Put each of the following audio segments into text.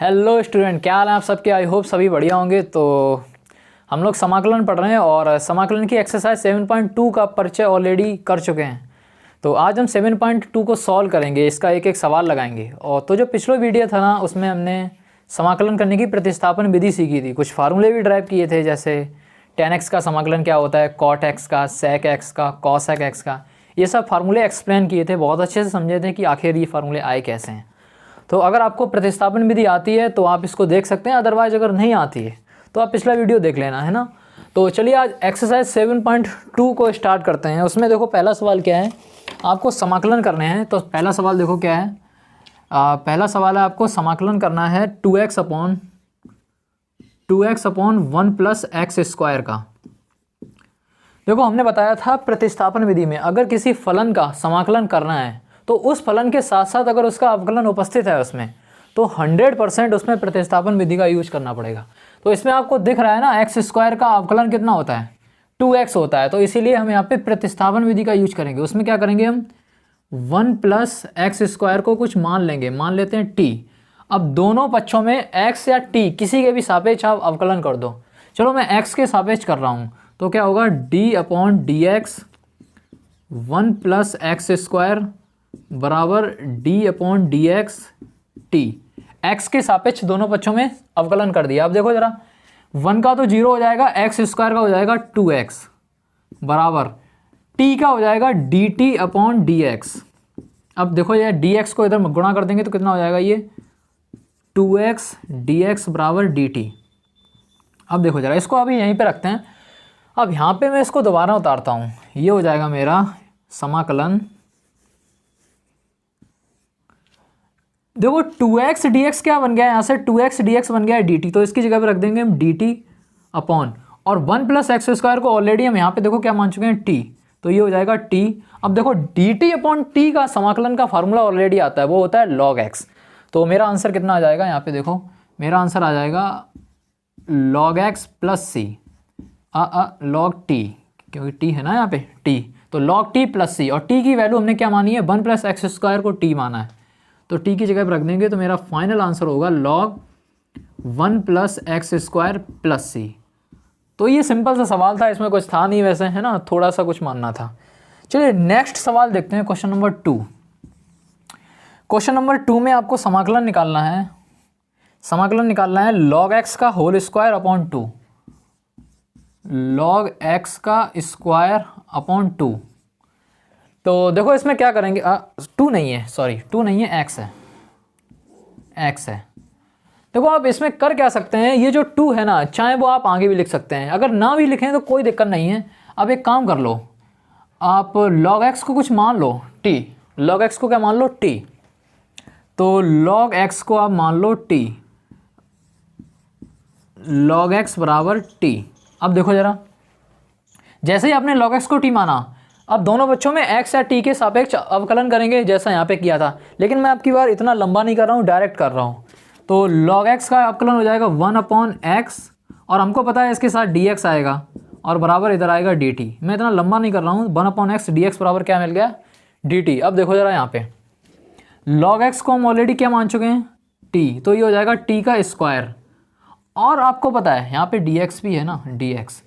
Hello student, क्या हाल है आप सबके। आई होप सभी बढ़िया होंगे। तो हम लोग समाकलन पढ़ रहे हैं और समाकलन की एक्सरसाइज 7.2 का परिचय ऑलरेडी कर चुके हैं। तो आज हम 7.2 को सॉल्व करेंगे, इसका एक एक सवाल लगाएंगे। और तो जो पिछला वीडियो था ना, उसमें हमने समाकलन करने की प्रतिस्थापन विधि सीखी थी, कुछ फार्मूले भी ड्राइव किए थे, जैसे tan x का समाकलन क्या होता है, cot x का, sec x का, cos x का, ये सब फार्मूले एक्सप्लेन किए थे, बहुत अच्छे से समझे थे कि आखिर ये फार्मूले आए कैसे हैं। तो अगर आपको प्रतिस्थापन विधि आती है तो आप इसको देख सकते हैं, अदरवाइज अगर नहीं आती है तो आप पिछला वीडियो देख लेना, है ना। तो चलिए आज एक्सरसाइज 7.2 को स्टार्ट करते हैं। उसमें देखो पहला सवाल क्या है, आपको समाकलन करने हैं। तो पहला सवाल देखो क्या है, पहला सवाल है आपको समाकलन करना है 2x upon 1 plus x square का। देखो हमने बताया था प्रतिस्थापन विधि में अगर किसी फलन का समाकलन करना है तो उस फलन के साथ साथ अगर उसका अवकलन उपस्थित है उसमें, तो 100% उसमें प्रतिस्थापन विधि का यूज करना पड़ेगा। तो इसमें आपको दिख रहा है ना, एक्स स्क्वायर का अवकलन कितना होता है, 2x होता है। तो इसीलिए हम यहाँ पे प्रतिस्थापन विधि का यूज करेंगे। उसमें क्या करेंगे, हम 1 प्लस एक्स स्क्वायर को कुछ मान लेंगे, मान लेते हैं t। अब दोनों पक्षों में x या t किसी के भी सापेक्ष आप अवकलन कर दो। चलो मैं x के सापेक्ष कर रहा हूँ, तो क्या होगा, d upon D x 1 plus x square बराबर d upon D x T. X के सापेक्ष दोनों पक्षों में अवकलन कर दिया। अब देखो जरा, 1 का तो 0 हो जाएगा, एक्स स्क्वायर का हो जाएगा 2x बराबर t का हो जाएगा dt अपॉन डी एक्स। अब देखो ये dx को इधर गुणा कर देंगे तो कितना हो जाएगा, ये 2x dx बराबर dt। अब देखो जरा, इसको अभी यहीं पे रखते हैं। अब यहाँ पे मैं इसको दोबारा उतारता हूँ, ये हो जाएगा मेरा समाकलन। देखो 2x dx क्या बन गया है, यहाँ से 2x dx बन गया है dt, तो इसकी जगह पे रख देंगे हम dt अपॉन, और 1 प्लस एक्स स्क्वायर को ऑलरेडी हम यहाँ पे देखो क्या मान चुके हैं, t, तो ये हो जाएगा t। अब देखो dt अपॉन t का समाकलन का फार्मूला ऑलरेडी आता है, वो होता है log x। तो मेरा आंसर कितना आ जाएगा, यहाँ पे देखो मेरा आंसर आ जाएगा log x plus c log t, क्योंकि t है ना यहाँ पे t, तो log t प्लस c। और t की वैल्यू हमने क्या मानी है, 1 प्लस एक्स स्क्वायर को t माना है, तो t की जगह पर रख देंगे। तो मेरा फाइनल आंसर होगा log 1 plus x square plus c। तो ये सिंपल सा सवाल था, इसमें कुछ था नहीं वैसे, है ना, थोड़ा सा कुछ मानना था। चलिए नेक्स्ट सवाल देखते हैं, क्वेश्चन नंबर 2। क्वेश्चन नंबर 2 में आपको समाकलन निकालना है, समाकलन निकालना है log x का whole square upon 2, log x का स्क्वायर अपॉन 2। तो देखो इसमें क्या करेंगे, 2 नहीं है, सॉरी 2 नहीं है, x है, x है। देखो आप इसमें कर क्या सकते हैं, ये जो 2 है ना, चाहे वो आप आगे भी लिख सकते हैं, अगर ना भी लिखें तो कोई दिक्कत नहीं है। अब एक काम कर लो, आप log x को कुछ मान लो t, log x को क्या मान लो, t, तो log x को आप मान लो t, log x बराबर t। अब देखो जरा, जैसे ही आपने log x को t माना, अब दोनों बच्चों में x या t के सापेक्ष अवकलन करेंगे, जैसा यहाँ पे किया था। लेकिन मैं आपकी बार इतना लंबा नहीं कर रहा हूँ, डायरेक्ट कर रहा हूँ। तो log x का अवकलन हो जाएगा 1 अपॉन x, और हमको पता है इसके साथ dx आएगा, और बराबर इधर आएगा dt। मैं इतना लंबा नहीं कर रहा हूँ, 1 अपॉन x dx बराबर क्या मिल गया, dt। अब देखो जरा यहाँ पे log x को हम ऑलरेडी क्या मान चुके हैं, t, तो ये हो जाएगा t का स्क्वायर। और आपको पता है यहाँ पे dx भी है ना, dx,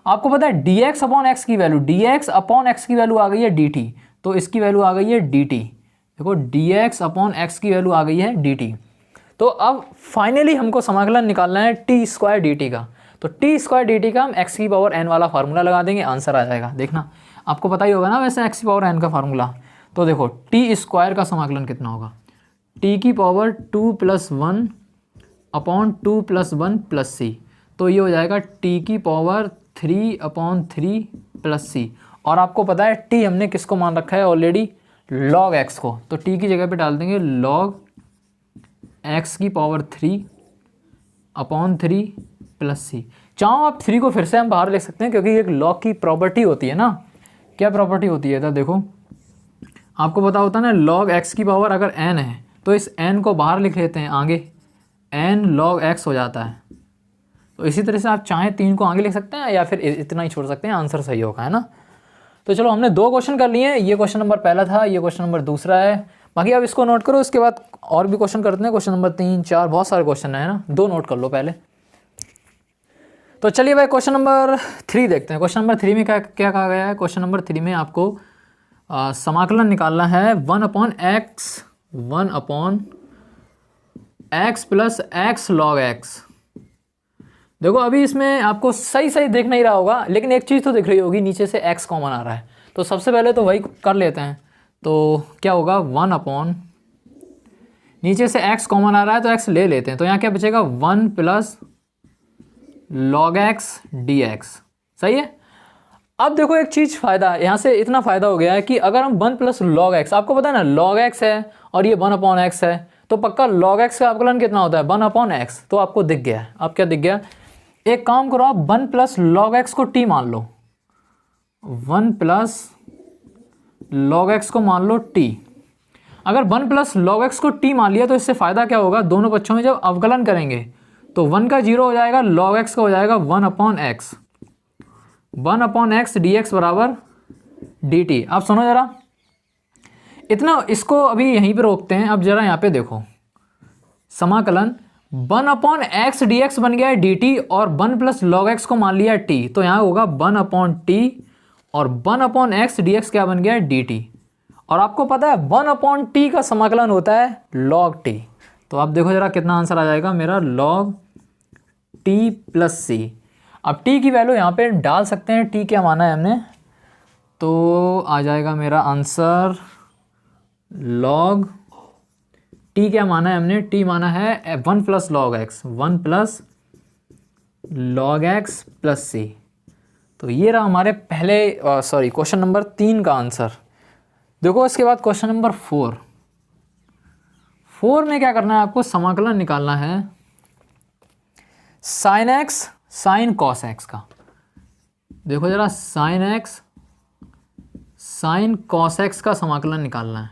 आपको पता है dx अपॉन x की वैल्यू, dx अपॉन x की वैल्यू आ गई है dt, तो इसकी वैल्यू आ गई है dt। देखो dx अपॉन x की वैल्यू आ गई है dt। तो अब फाइनली हमको समाकलन निकालना है t स्क्वायर dt का। तो t स्क्वायर dt का हम x की पावर n वाला फार्मूला लगा देंगे, आंसर आ जाएगा। देखना आपको पता ही होगा ना वैसे x की पावर n का फार्मूला। तो देखो t स्क्वायर का समाकलन कितना होगा, t की power 2 plus 1 upon 2 plus 1 plus c, तो ये हो जाएगा t की पावर 3 अपॉन 3 प्लस c। और आपको पता है t हमने किसको मान रखा है ऑलरेडी, log x को, तो t की जगह पे डाल देंगे log x की पावर 3 अपॉन 3 प्लस c। चाहो आप 3 को फिर से हम बाहर लिख सकते हैं, क्योंकि एक log की प्रॉपर्टी होती है ना। क्या प्रॉपर्टी होती है, तो देखो आपको पता होता है ना, log x की पावर अगर n है तो इस n को बाहर लिख लेते हैं आगे, n log x हो जाता है। तो इसी तरह से आप चाहें 3 को आगे लिख सकते हैं या फिर इतना ही छोड़ सकते हैं, आंसर सही होगा, है ना। तो चलो हमने 2 क्वेश्चन कर लिए हैं, ये क्वेश्चन नंबर पहला था, ये क्वेश्चन नंबर दूसरा है। बाकी आप इसको नोट करो, उसके बाद और भी क्वेश्चन करते हैं। क्वेश्चन नंबर 3, 4 बहुत सारे क्वेश्चन है ना, 2 नोट कर लो पहले। तो चलिए भाई क्वेश्चन नंबर 3 देखते हैं। क्वेश्चन नंबर 3 में क्या क्या कहा गया है। क्वेश्चन नंबर 3 में आपको समाकलन निकालना है 1/x plus x log x। देखो अभी इसमें आपको सही सही देख नहीं रहा होगा, लेकिन एक चीज़ तो दिख रही होगी, नीचे से x कॉमन आ रहा है। तो सबसे पहले तो वही कर लेते हैं। तो क्या होगा, नीचे से x कॉमन आ रहा है तो x ले लेते हैं। तो यहाँ क्या बचेगा, 1 प्लस log x dx। सही है। अब देखो एक चीज़ फ़ायदा, यहाँ से इतना फ़ायदा हो गया है कि अगर हम 1 प्लस log x, आपको पता है ना log x है और ये 1/x है, तो पक्का log x का अवकलन कितना होता है, 1/x। तो आपको दिख गया है। अब क्या दिख गया, एक काम करो आप 1 प्लस log x को t मान लो, 1 प्लस log x को मान लो t। अगर 1 प्लस log x को t मान लिया तो इससे फ़ायदा क्या होगा, दोनों पक्षों में जब अवकलन करेंगे तो 1 का 0 हो जाएगा, log x का हो जाएगा 1/x, 1/x dx बराबर dt। अब सुनो ज़रा, इतना इसको अभी यहीं पे रोकते हैं। अब ज़रा यहाँ पे देखो, समाकलन 1/x dx बन गया है dt और 1 प्लस log x को मान लिया है t, तो यहाँ होगा 1/t और 1/x dx क्या बन गया है dt। और आपको पता है 1/t का समाकलन होता है log t। तो आप देखो ज़रा कितना आंसर आ जाएगा मेरा, log t प्लस c। अब t की वैल्यू यहाँ पे डाल सकते हैं, t क्या माना है हमने, तो आ जाएगा मेरा आंसर log t क्या माना है हमने, t माना है 1 plus log x, 1 plus log x plus c। तो ये रहा हमारे पहले क्वेश्चन नंबर 3 का आंसर। देखो इसके बाद क्वेश्चन नंबर 4 में क्या करना है आपको, समाकलन निकालना है sin x sin cos x का। देखो जरा, sin x sin cos x का समाकलन निकालना है।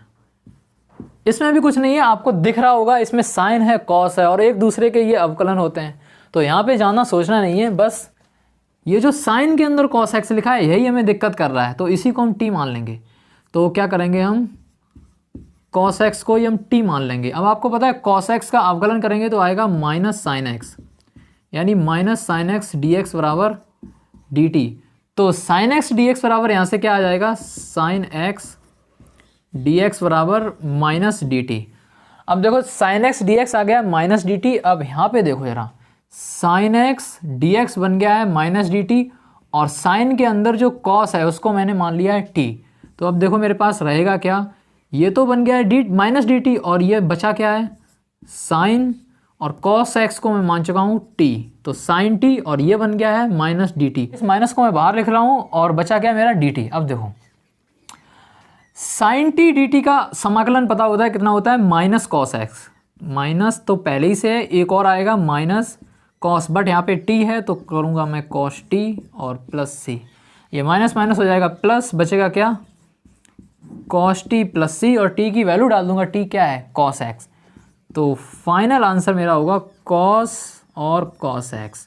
इसमें भी कुछ नहीं है, आपको दिख रहा होगा, इसमें sin है cos है और एक दूसरे के ये अवकलन होते हैं। तो यहाँ पे जाना सोचना नहीं है, बस ये जो sin के अंदर cos x लिखा है यही हमें दिक्कत कर रहा है, तो इसी को हम t मान लेंगे। तो क्या करेंगे हम, cos x को ही हम t मान लेंगे। अब आपको पता है cos x का अवकलन करेंगे तो आएगा माइनस sin x, यानी माइनस sin x dx बराबर dt। तो sin x dx बराबर यहाँ से क्या आ जाएगा, sin x dx बराबर माइनस dt। अब देखो sin x dx आ गया माइनस dt। अब यहाँ पे देखो जरा, sin x dx बन गया है माइनस dt और sin के अंदर जो cos है उसको मैंने मान लिया है t। तो अब देखो मेरे पास रहेगा क्या, ये तो बन गया है डी माइनस डी टी और ये बचा क्या है, साइन और cos x को मैं मान चुका हूँ t, तो साइन t और ये बन गया है माइनस डी टी। इस माइनस को मैं बाहर लिख रहा हूँ और बचा क्या मेरा डी टी। अब देखो साइन t dt का समाकलन पता होता है कितना होता है, माइनस cos x। माइनस तो पहले ही से है, एक और आएगा माइनस cos, बट यहाँ पे t है तो करूँगा मैं cos t और प्लस c। ये माइनस माइनस हो जाएगा प्लस, बचेगा क्या cos t प्लस c और t की वैल्यू डाल दूंगा, t क्या है cos x। तो फाइनल आंसर मेरा होगा cos और cos x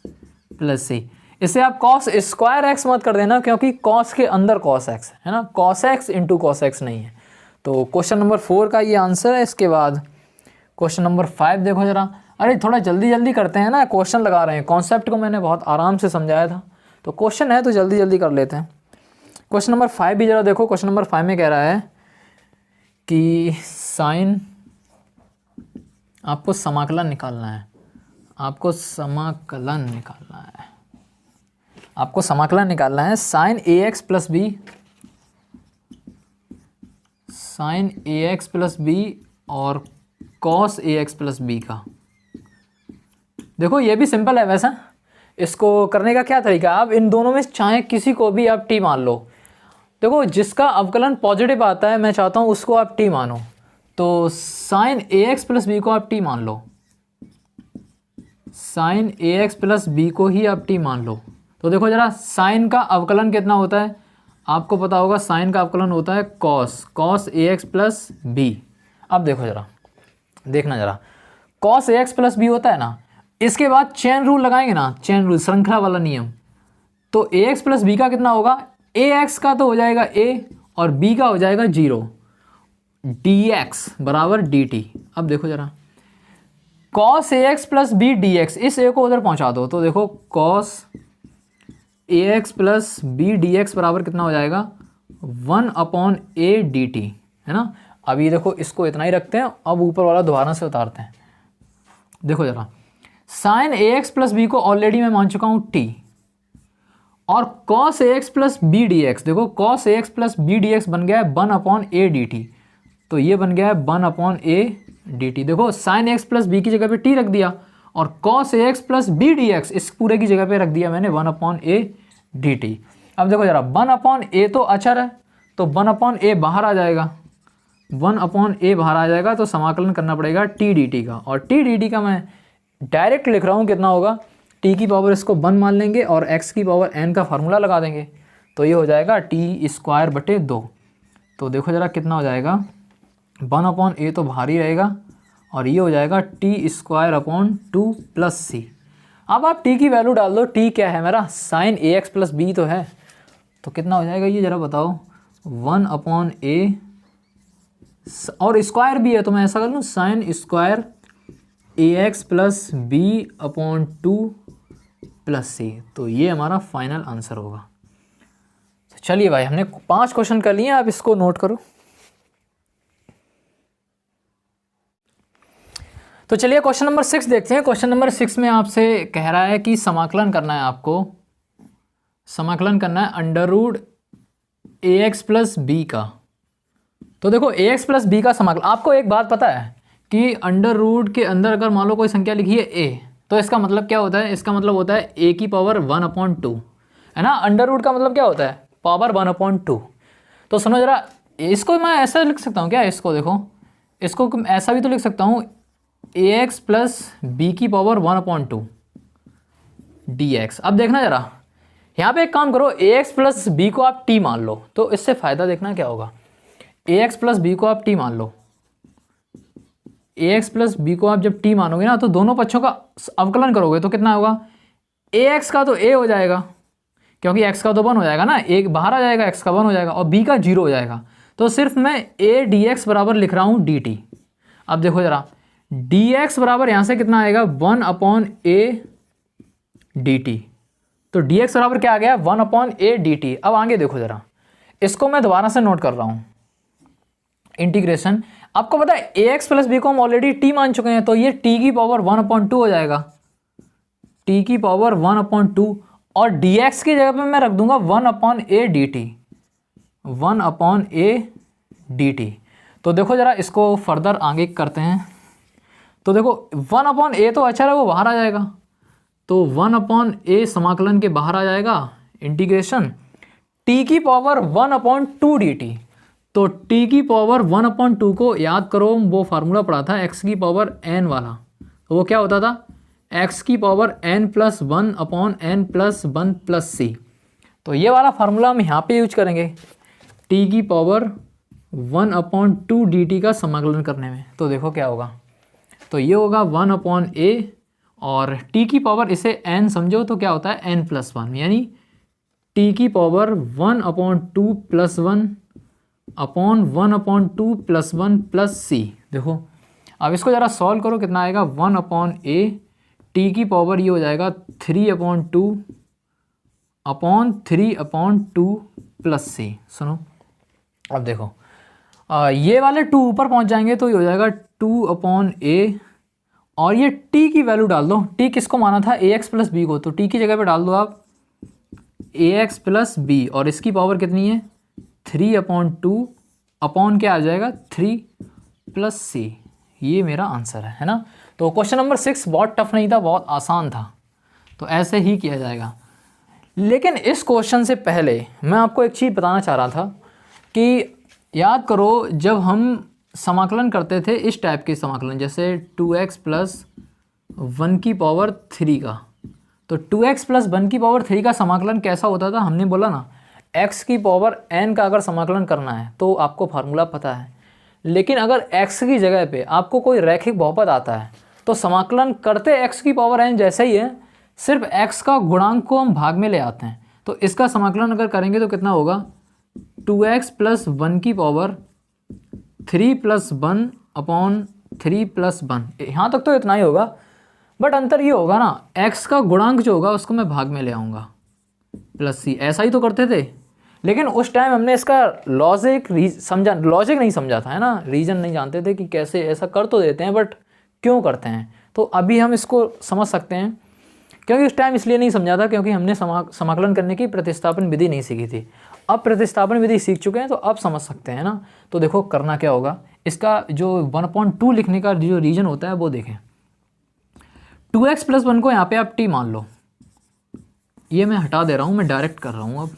प्लस c। इसे आप cos स्क्वायर x मत कर देना क्योंकि cos के अंदर cos x है ना, cos x into cos x नहीं है। तो क्वेश्चन नंबर 4 का ये आंसर है। इसके बाद क्वेश्चन नंबर 5 देखो जरा, अरे थोड़ा जल्दी जल्दी करते हैं ना, क्वेश्चन लगा रहे हैं, कॉन्सेप्ट को मैंने बहुत आराम से समझाया था, तो क्वेश्चन है तो जल्दी जल्दी कर लेते हैं। क्वेश्चन नंबर 5 भी जरा देखो। क्वेश्चन नंबर 5 में कह रहा है कि साइन, आपको समाकलन निकालना है, आपको समाकलन निकालना है साइन ए एक्स प्लस बी, साइन ए एक्स प्लस बी और cos A x plus B का। देखो ये भी सिंपल है वैसा, इसको करने का क्या तरीका है, आप इन दोनों में चाहे किसी को भी आप टी मान लो। देखो जिसका अवकलन पॉजिटिव आता है मैं चाहता हूँ उसको आप टी मानो, तो साइन ए एक्स प्लस बी को आप टी मान लो, साइन ए एक्स प्लस बी को ही आप टी मान लो। तो देखो जरा साइन का अवकलन कितना होता है, आपको पता होगा साइन का अवकलन होता है cos A x plus B. अब देखो जरा, देखना जरा, cos A x plus B होता है ना, इसके बाद चेन रूल लगाएंगे ना, चेन रूल श्रृंखला वाला नियम, तो ए एक्स प्लस बी का कितना होगा, ए एक्स का तो हो जाएगा ए और बी का हो जाएगा 0, dx बराबर dt। अब देखो जरा, cos ax plus B D X, इस a को उधर पहुंचा दो तो देखो cos ax plus B D X बराबर कितना हो जाएगा 1/a dt, है ना। अब ये देखो इसको इतना ही रखते हैं, अब ऊपर वाला दोबारा से उतारते हैं। देखो जरा, साइन ax प्लस बी को ऑलरेडी मैं मान चुका हूँ t, और cos ax plus B D X, देखो cos ax plus B D X बन गया है 1/a dt, तो ये बन गया है 1/a dt। देखो sin x प्लस बी की जगह पे t रख दिया, और cos ax plus B D X इस पूरे की जगह पे रख दिया मैंने 1/a dt। अब देखो जरा 1/a तो अचर है, तो 1/a बाहर आ जाएगा, 1/a बाहर आ जाएगा, तो समाकलन करना पड़ेगा t dt का, और t dt का मैं डायरेक्ट लिख रहा हूँ कितना होगा, t की पावर इसको 1 मान लेंगे और x की पावर n का फार्मूला लगा देंगे, तो ये हो जाएगा t²/2। तो देखो जरा कितना हो जाएगा, 1/a तो बाहर ही रहेगा, और ये हो जाएगा t² प्लस c। अब आप t की वैल्यू डाल दो, t क्या है मेरा, साइन ax प्लस b तो है, तो कितना हो जाएगा ये जरा बताओ, 1/a, और स्क्वायर भी है तो मैं ऐसा कर लूँ sine square ax plus b/2 plus c, तो ये हमारा फाइनल आंसर होगा। तो चलिए भाई, हमने 5 क्वेश्चन कर लिए, आप इसको नोट करो। तो चलिए क्वेश्चन नंबर 6 देखते हैं। क्वेश्चन नंबर 6 में आपसे कह रहा है कि समाकलन करना है, आपको समाकलन करना है under root ax plus B का। तो देखो ax प्लस बी का समाकलन, आपको एक बात पता है कि अंडर रूट के अंदर अगर मान लो कोई संख्या लिखी है a, तो इसका मतलब क्या होता है, इसका मतलब होता है a की पावर 1/2, है ना। अंडर रूट का मतलब क्या होता है, पावर 1/2। तो सुनो जरा, इसको मैं ऐसा लिख सकता हूँ क्या, इसको देखो, इसको ऐसा भी तो लिख सकता हूँ ax प्लस बी की पावर 1/2 dx। अब देखना जरा, यहाँ पे एक काम करो, ax प्लस बी को आप t मान लो, तो इससे फ़ायदा देखना क्या होगा, ax प्लस बी को आप t मान लो, ax प्लस बी को आप जब t मानोगे ना, तो दोनों पक्षों का अवकलन करोगे तो कितना होगा, ax का तो a हो जाएगा, क्योंकि x का तो 1 हो जाएगा ना, एक बाहर आ जाएगा, x का 1 हो जाएगा, और b का 0 हो जाएगा, तो सिर्फ मैं a dx बराबर लिख रहा हूँ dt। अब देखो जरा, dx बराबर यहाँ से कितना आएगा, 1/a dt, तो dx बराबर क्या आ गया, 1/a dt। अब आगे देखो जरा, इसको मैं दोबारा से नोट कर रहा हूँ, इंटीग्रेशन। आपको पता है ax प्लस बी को हम ऑलरेडी t मान चुके हैं, तो ये t की पावर 1/2 हो जाएगा, t की पावर 1/2, और dx की जगह पे मैं रख दूंगा 1/a dt, 1/a dt। तो देखो जरा इसको फर्दर आगे करते हैं, तो देखो 1/a तो अच्छा है, वो बाहर आ जाएगा, तो 1/a समाकलन के बाहर आ जाएगा, इंटीग्रेशन t की पावर 1/2 dt। तो t की पावर 1/2 को याद करो, वो फार्मूला पढ़ा था x की पावर n वाला, तो वो क्या होता था, x की power n plus 1/n plus 1 plus c। तो ये वाला फार्मूला हम यहाँ पे यूज करेंगे t की पावर 1/2 dt का समाकलन करने में। तो देखो क्या होगा, तो ये होगा 1/a, और t की पावर इसे n समझो तो क्या होता है n प्लस 1, यानी t की power 1/2 plus 1/2 plus 1 plus c। देखो अब इसको ज़रा सॉल्व करो, कितना आएगा, 1/a, t की पावर ये हो जाएगा 3/2 प्लस c। सुनो अब देखो, ये वाले 2 ऊपर पहुंच जाएंगे, तो ये हो जाएगा 2/a, और ये t की वैल्यू डाल दो, t किसको माना था, ax प्लस बी को, तो t की जगह पे डाल दो आप ax प्लस बी, और इसकी पावर कितनी है 3/2 अपॉन क्या आ जाएगा 3 प्लस c। ये मेरा आंसर है ना। तो क्वेश्चन नंबर 6 बहुत टफ नहीं था, बहुत आसान था, तो ऐसे ही किया जाएगा। लेकिन इस क्वेश्चन से पहले मैं आपको एक चीज़ बताना चाह रहा था कि याद करो, जब हम समाकलन करते थे इस टाइप के समाकलन, जैसे 2x प्लस 1 की पावर 3 का, तो 2x प्लस 1 की पावर 3 का समाकलन कैसा होता था, हमने बोला ना x की पावर n का अगर समाकलन करना है तो आपको फार्मूला पता है, लेकिन अगर x की जगह पे आपको कोई रैखिक बहुपद आता है तो समाकलन करते x की पावर n जैसे ही है, सिर्फ x का गुणांक को हम भाग में ले आते हैं। तो इसका समाकलन अगर करेंगे तो कितना होगा, 2x प्लस 1 की पावर 3+1/3+1, यहाँ तक तो इतना ही होगा, बट अंतर ये होगा ना, x का गुणांक जो होगा उसको मैं भाग में ले आऊँगा प्लस c, ऐसा ही तो करते थे। लेकिन उस टाइम हमने इसका लॉजिक नहीं समझा था, है ना, रीजन नहीं जानते थे कि कैसे ऐसा कर तो देते हैं बट क्यों करते हैं। तो अभी हम इसको समझ सकते हैं, क्योंकि उस टाइम इसलिए नहीं समझा था क्योंकि हमने समाकलन करने की प्रतिस्थापन विधि नहीं सीखी थी। अब प्रतिस्थापन विधि सीख चुके हैं तो अब समझ सकते हैं ना। तो देखो करना क्या होगा, इसका जो 1/2 लिखने का जो रीजन होता है वो देखें। 2x + 1 को यहाँ पे आप t मान लो, ये मैं हटा दे रहा हूँ, मैं डायरेक्ट कर रहा हूँ अब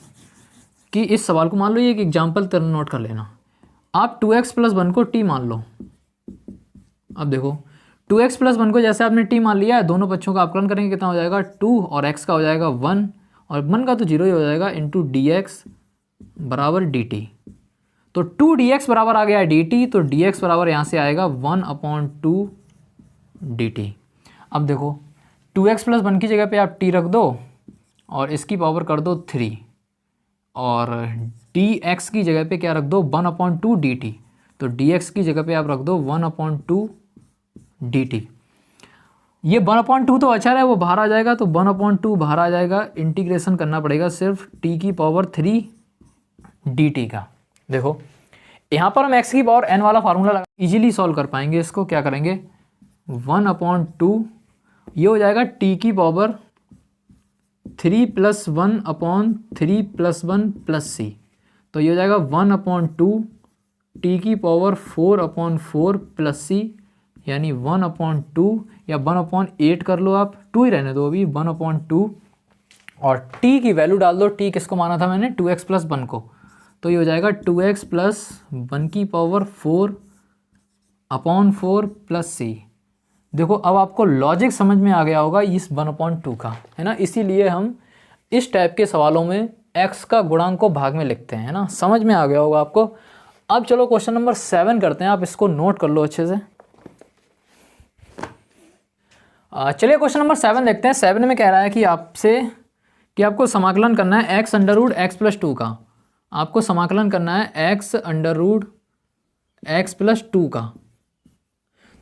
कि इस सवाल को मान लो, ये एक एग्जाम्पल तरह नोट कर लेना। आप 2x + 1 को t मान लो। अब देखो 2x + 1 को जैसे आपने t मान लिया है, दोनों पक्षों का अवकलन करेंगे, कितना हो जाएगा 2 और x का हो जाएगा 1 और 1 का तो 0 ही हो जाएगा, इंटू dx बराबर dt। तो 2dx बराबर आ गया dt, तो dx बराबर यहाँ से आएगा 1/2 dt। अब देखो 2x + 1 की जगह पे आप t रख दो और इसकी पावर कर दो 3 और dx की जगह पे क्या रख दो 1/2 dt, तो dx की जगह पे आप रख दो 1/2 dt। ये 1/2 तो अच्छा है, वो बाहर आ जाएगा, तो 1/2 बाहर आ जाएगा, इंटीग्रेशन करना पड़ेगा सिर्फ t³ dt का। देखो यहाँ पर हम x की पावर n वाला फार्मूला लगा इजीली सॉल्व कर पाएंगे। इसको क्या करेंगे 1/2, ये हो जाएगा t³ 3 + 1/3+1 + c, तो ये हो जाएगा 1/2 t⁴/4 + c, यानी 1/2 या 1/8 कर लो आप, 2 ही रहने दो अभी, 1/2 और t की वैल्यू डाल दो। t किसको माना था मैंने 2x + 1 को, तो ये हो जाएगा 2x + 1⁴/4 + c। देखो अब आपको लॉजिक समझ में आ गया होगा इस 1/2 का, है ना, इसीलिए हम इस टाइप के सवालों में x का गुणांक को भाग में लिखते हैं, है ना, समझ में आ गया होगा आपको। अब चलो क्वेश्चन नंबर 7 करते हैं, आप इसको नोट कर लो अच्छे से। चलिए क्वेश्चन नंबर 7 देखते हैं। 7 में कह रहा है कि आपसे कि आपको समाकलन करना है x√x + 2 का, आपको समाकलन करना है x√x + 2 का।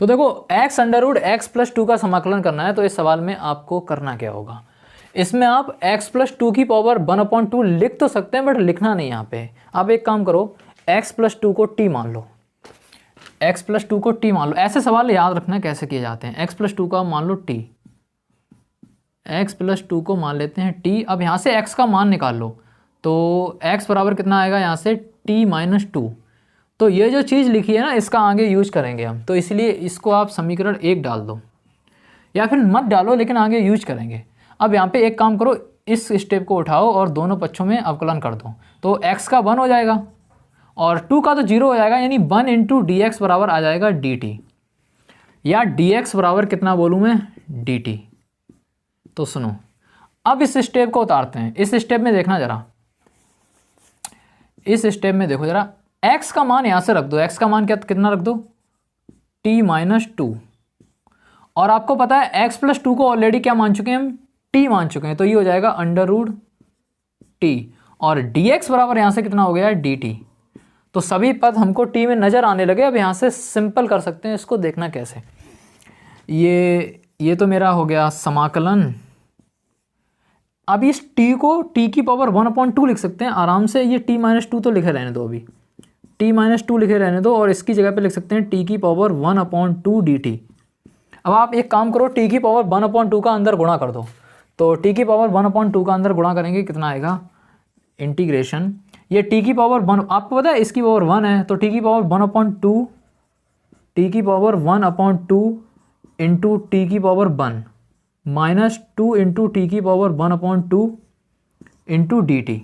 तो देखो x√x + 2 का समाकलन करना है, तो इस सवाल में आपको करना क्या होगा, इसमें आप x + 2 की पावर 1/2 लिख तो सकते हैं बट लिखना नहीं यहाँ पे। आप एक काम करो, x + 2 को t मान लो, x + 2 को t मान लो। ऐसे सवाल याद रखना कैसे किए जाते हैं। x + 2 का मान लो t, x + 2 को मान लेते हैं t। अब यहाँ से x का मान निकाल लो, तो x बराबर कितना आएगा यहाँ से t-2। तो ये जो चीज़ लिखी है ना, इसका आगे यूज करेंगे हम, तो इसलिए इसको आप समीकरण 1 डाल दो, या फिर मत डालो लेकिन आगे यूज करेंगे। अब यहाँ पे एक काम करो, इस स्टेप को उठाओ और दोनों पक्षों में अवकलन कर दो, तो x का 1 हो जाएगा और 2 का तो 0 हो जाएगा, यानी 1 × dx बराबर आ जाएगा dt, या dx बराबर कितना बोलूँ मैं dt। तो सुनो अब इस स्टेप को उतारते हैं। इस स्टेप में देखना जरा, इस स्टेप में देखो जरा, x का मान यहाँ से रख दो, x का मान कितना रख दो t-2, और आपको पता है x + 2 को ऑलरेडी क्या मान चुके हैं हम, t मान चुके हैं, तो ये हो जाएगा √t और dx बराबर यहाँ से कितना हो गया dt। तो सभी पद हमको t में नज़र आने लगे। अब यहाँ से सिंपल कर सकते हैं इसको, देखना कैसे। ये तो मेरा हो गया समाकलन। अब इस t को t⁴ 1/2 लिख सकते हैं आराम से, ये t-2 तो लिखे रहने दो, अभी t-2 लिखे रहने दो, और इसकी जगह पे लिख सकते हैं t⁴ 1/2 dt। अब आप एक काम करो, t⁴ 1/2 का अंदर गुणा कर दो, तो t⁴ 1/2 का अंदर गुणा करेंगे कितना आएगा, इंटीग्रेशन, ये t⁴ 1 आपको पता है इसकी पावर 1 है, तो t⁴ 1/2 into t⁴ 1 minus 2 into t⁴ 1/2 into dt।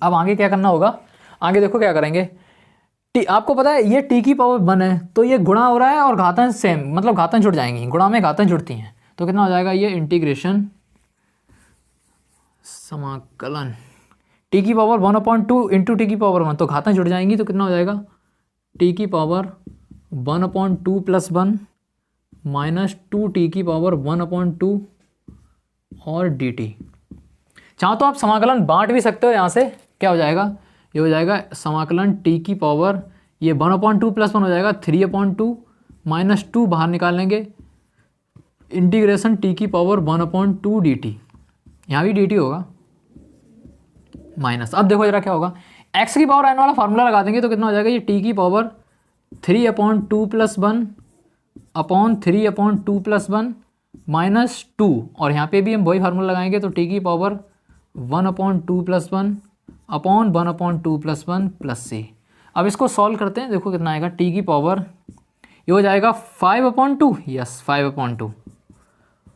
अब आगे क्या करना होगा, आगे देखो क्या करेंगे, आपको पता है ये t⁴ 1 है, तो ये गुणा हो रहा है और घातांक सेम, मतलब घातांक जुड़ जाएंगी, गुणा में घातांक जुड़ती हैं, तो कितना हो जाएगा ये इंटीग्रेशन समाकलन t⁴ 1/2 इंटू t⁴ 1, तो घातांक जुड़ जाएंगी, तो कितना हो जाएगा t⁴ 1/2 + 1 माइनस 2t⁴ 1/2 और dt। चाहो तो आप समाकलन बांट भी सकते हो, यहाँ से क्या हो जाएगा, ये हो जाएगा समाकलन t⁴ ये 1/2 प्लस 1 हो जाएगा 3/2 माइनस 2 बाहर निकाल लेंगे, इंटीग्रेशन टी की पावर 1/2 dt, यहाँ भी dt होगा माइनस। अब देखो जरा क्या होगा, x की पावर n वाला फार्मूला लगा देंगे तो कितना हो जाएगा, ये t की power 3/2 plus 1 upon 3/2 plus 1 minus 2, और यहाँ पे भी हम वही फार्मूला लगाएंगे तो t की power 1/2 plus 1 upon 1/2 plus 1 plus c। अब इसको सॉल्व करते हैं, देखो कितना आएगा, t की पावर ये हो जाएगा 5/2, यस 5/2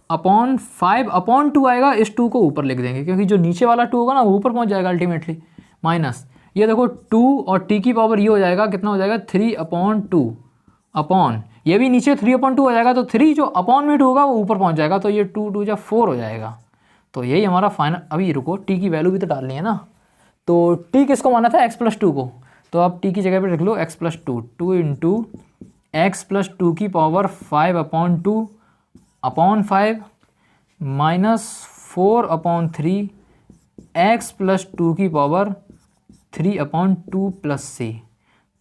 अपॉन 5/2 आएगा, इस 2 को ऊपर लिख देंगे क्योंकि जो नीचे वाला 2 होगा ना वो ऊपर पहुंच जाएगा अल्टीमेटली, माइनस ये देखो 2 और t की पावर ये हो जाएगा, कितना हो जाएगा 3/2 अपॉन ये भी नीचे 3/2 हो जाएगा, तो 3 जो अपॉन में 2 होगा वो ऊपर पहुंच जाएगा, तो ये 2 2 जा 4 हो जाएगा। तो यही हमारा फाइनल, अभी रुको t की वैल्यू भी तो डालनी है ना, तो t किसको माना था, x+2 को, तो आप t की जगह पे लिख लो x+2, 2 इंटू x+2 की पावर 5/2 अपॉन 5 माइनस 4/3 x+2 की पावर 3/2 प्लस c।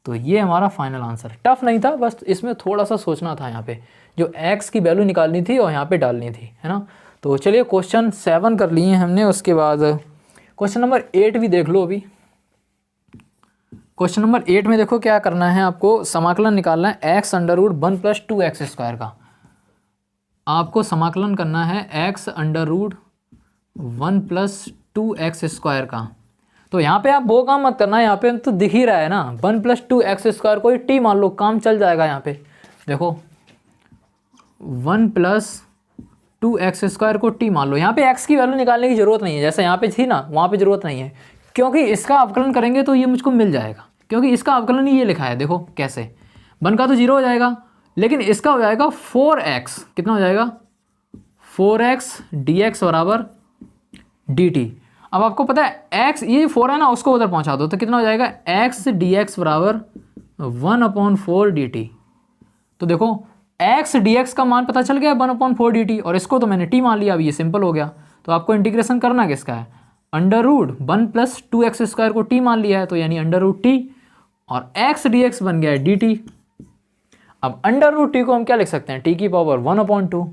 तो ये हमारा फाइनल आंसर। टफ नहीं था, बस इसमें थोड़ा सा सोचना था यहाँ पे, जो x की वैल्यू निकालनी थी और यहाँ पे डालनी थी, है ना। तो चलिए क्वेश्चन 7 कर लिए हमने, उसके बाद क्वेश्चन नंबर 8 भी देख लो। अभी क्वेश्चन नंबर 8 में देखो क्या करना है, आपको समाकलन निकालना है x√1 + 2x² का। आपको समाकलन करना है x√1 + 2x² का। तो यहाँ पे आप वो काम मत करना, यहाँ पे तो दिख ही रहा है ना 1 + 2x² को t मान लो, काम चल जाएगा। यहाँ पे देखो 1 + 2x² को t मान लो, यहाँ पे x की वैल्यू निकालने की जरूरत नहीं है, जैसे यहाँ पे थी ना वहाँ पे जरूरत नहीं है, क्योंकि इसका अवकलन करेंगे तो ये मुझको मिल जाएगा, क्योंकि इसका अवकलन ही ये लिखा है। देखो कैसे, 1 का तो 0 हो जाएगा, लेकिन इसका हो जाएगा 4x, कितना हो जाएगा 4x dx बराबर dt। अब आपको पता है x, ये 4 है ना, उसको उधर पहुंचा दो तो कितना हो जाएगा x dx बराबर 1/4 dt। तो देखो x dx का मान पता चल गया 1/4 dt, और इसको तो मैंने t मान लिया, अब ये सिंपल हो गया। तो आपको इंटीग्रेशन करना किसका है, √1 + 2x² को t मान लिया है, तो यानी √t, और x dx बन गया है dt। अब √t को हम क्या लिख सकते हैं, t की पावर 1/2,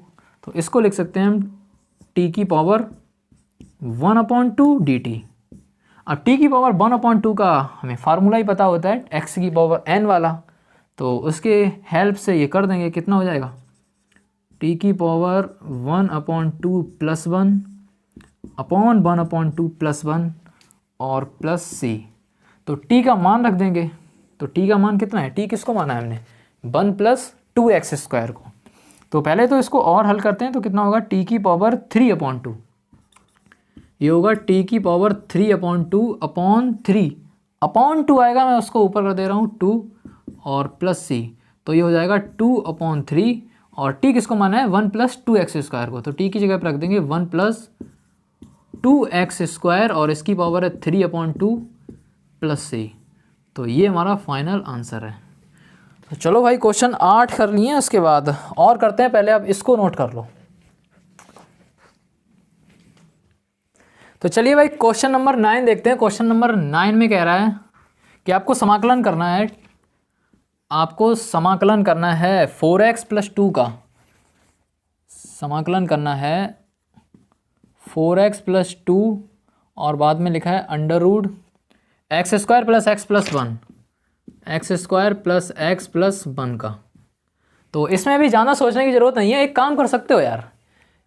तो इसको लिख सकते हैं हम t की पावर 1/2 dt। अब t की पावर 1/2 का हमें फार्मूला ही पता होता है x की पावर n वाला, तो उसके हेल्प से ये कर देंगे, कितना हो जाएगा t की पावर 1/2 + 1 अपॉन 1/2 + 1 और प्लस c। तो t का मान रख देंगे, तो t का मान कितना है, t किसको माना है हमने 1 + 2x² को। तो पहले तो इसको और हल करते हैं, तो कितना होगा t की पावर 3/2, ये होगा t की पावर 3/2 अपॉन 3/2 आएगा, मैं उसको ऊपर कर दे रहा हूँ 2 और प्लस c, तो ये हो जाएगा 2/3, और t किसको माना है 1 + 2x² को, तो t की जगह पर रख देंगे 1 + 2x² और इसकी पावर है 3/2 प्लस c। तो ये हमारा फाइनल आंसर है। तो चलो भाई क्वेश्चन 8 कर लिए, उसके बाद और करते हैं, पहले आप इसको नोट कर लो। तो चलिए भाई क्वेश्चन नंबर 9 देखते हैं। क्वेश्चन नंबर 9 में कह रहा है कि आपको समाकलन करना है, आपको समाकलन करना है 4x + 2 का, समाकलन करना है 4x + 2 और बाद में लिखा है √x² + x + 1, x² + x + 1 का। तो इसमें भी ज़्यादा सोचने की ज़रूरत नहीं है, एक काम कर सकते हो यार,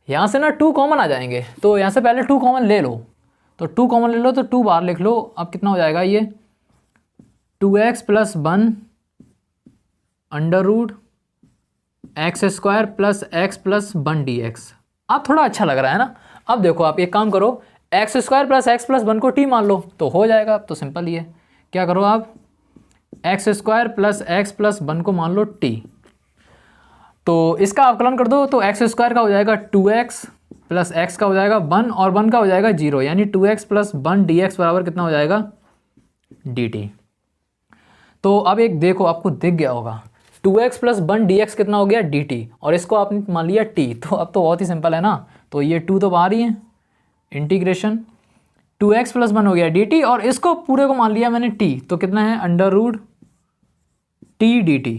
यहाँ से ना 2 कॉमन आ जाएंगे, तो यहाँ से पहले 2 कॉमन ले लो, तो 2 कॉमन ले लो तो 2 बाहर लिख लो। अब कितना हो जाएगा ये 2x + 1 √x² + x + 1 dx। अब थोड़ा अच्छा लग रहा है ना। अब देखो आप एक काम करो, x² + x + 1 को t मान लो तो हो जाएगा। अब तो सिंपल ही है, क्या करो आप x² + x + 1 को मान लो t, तो इसका अवकलन कर दो, तो x² का हो जाएगा 2x + x का हो जाएगा 1 और 1 का हो जाएगा 0, यानी 2x + 1 dx बराबर कितना हो जाएगा dt। तो अब एक देखो, आपको दिख गया होगा 2x + 1 dx कितना हो गया dt, और इसको आपने मान लिया t, तो अब तो बहुत ही सिंपल है ना। तो ये 2 तो बाहर ही है, इंटीग्रेशन 2x + 1 हो गया dt, और इसको पूरे को मान लिया मैंने t, तो कितना है √2 टी डी टी।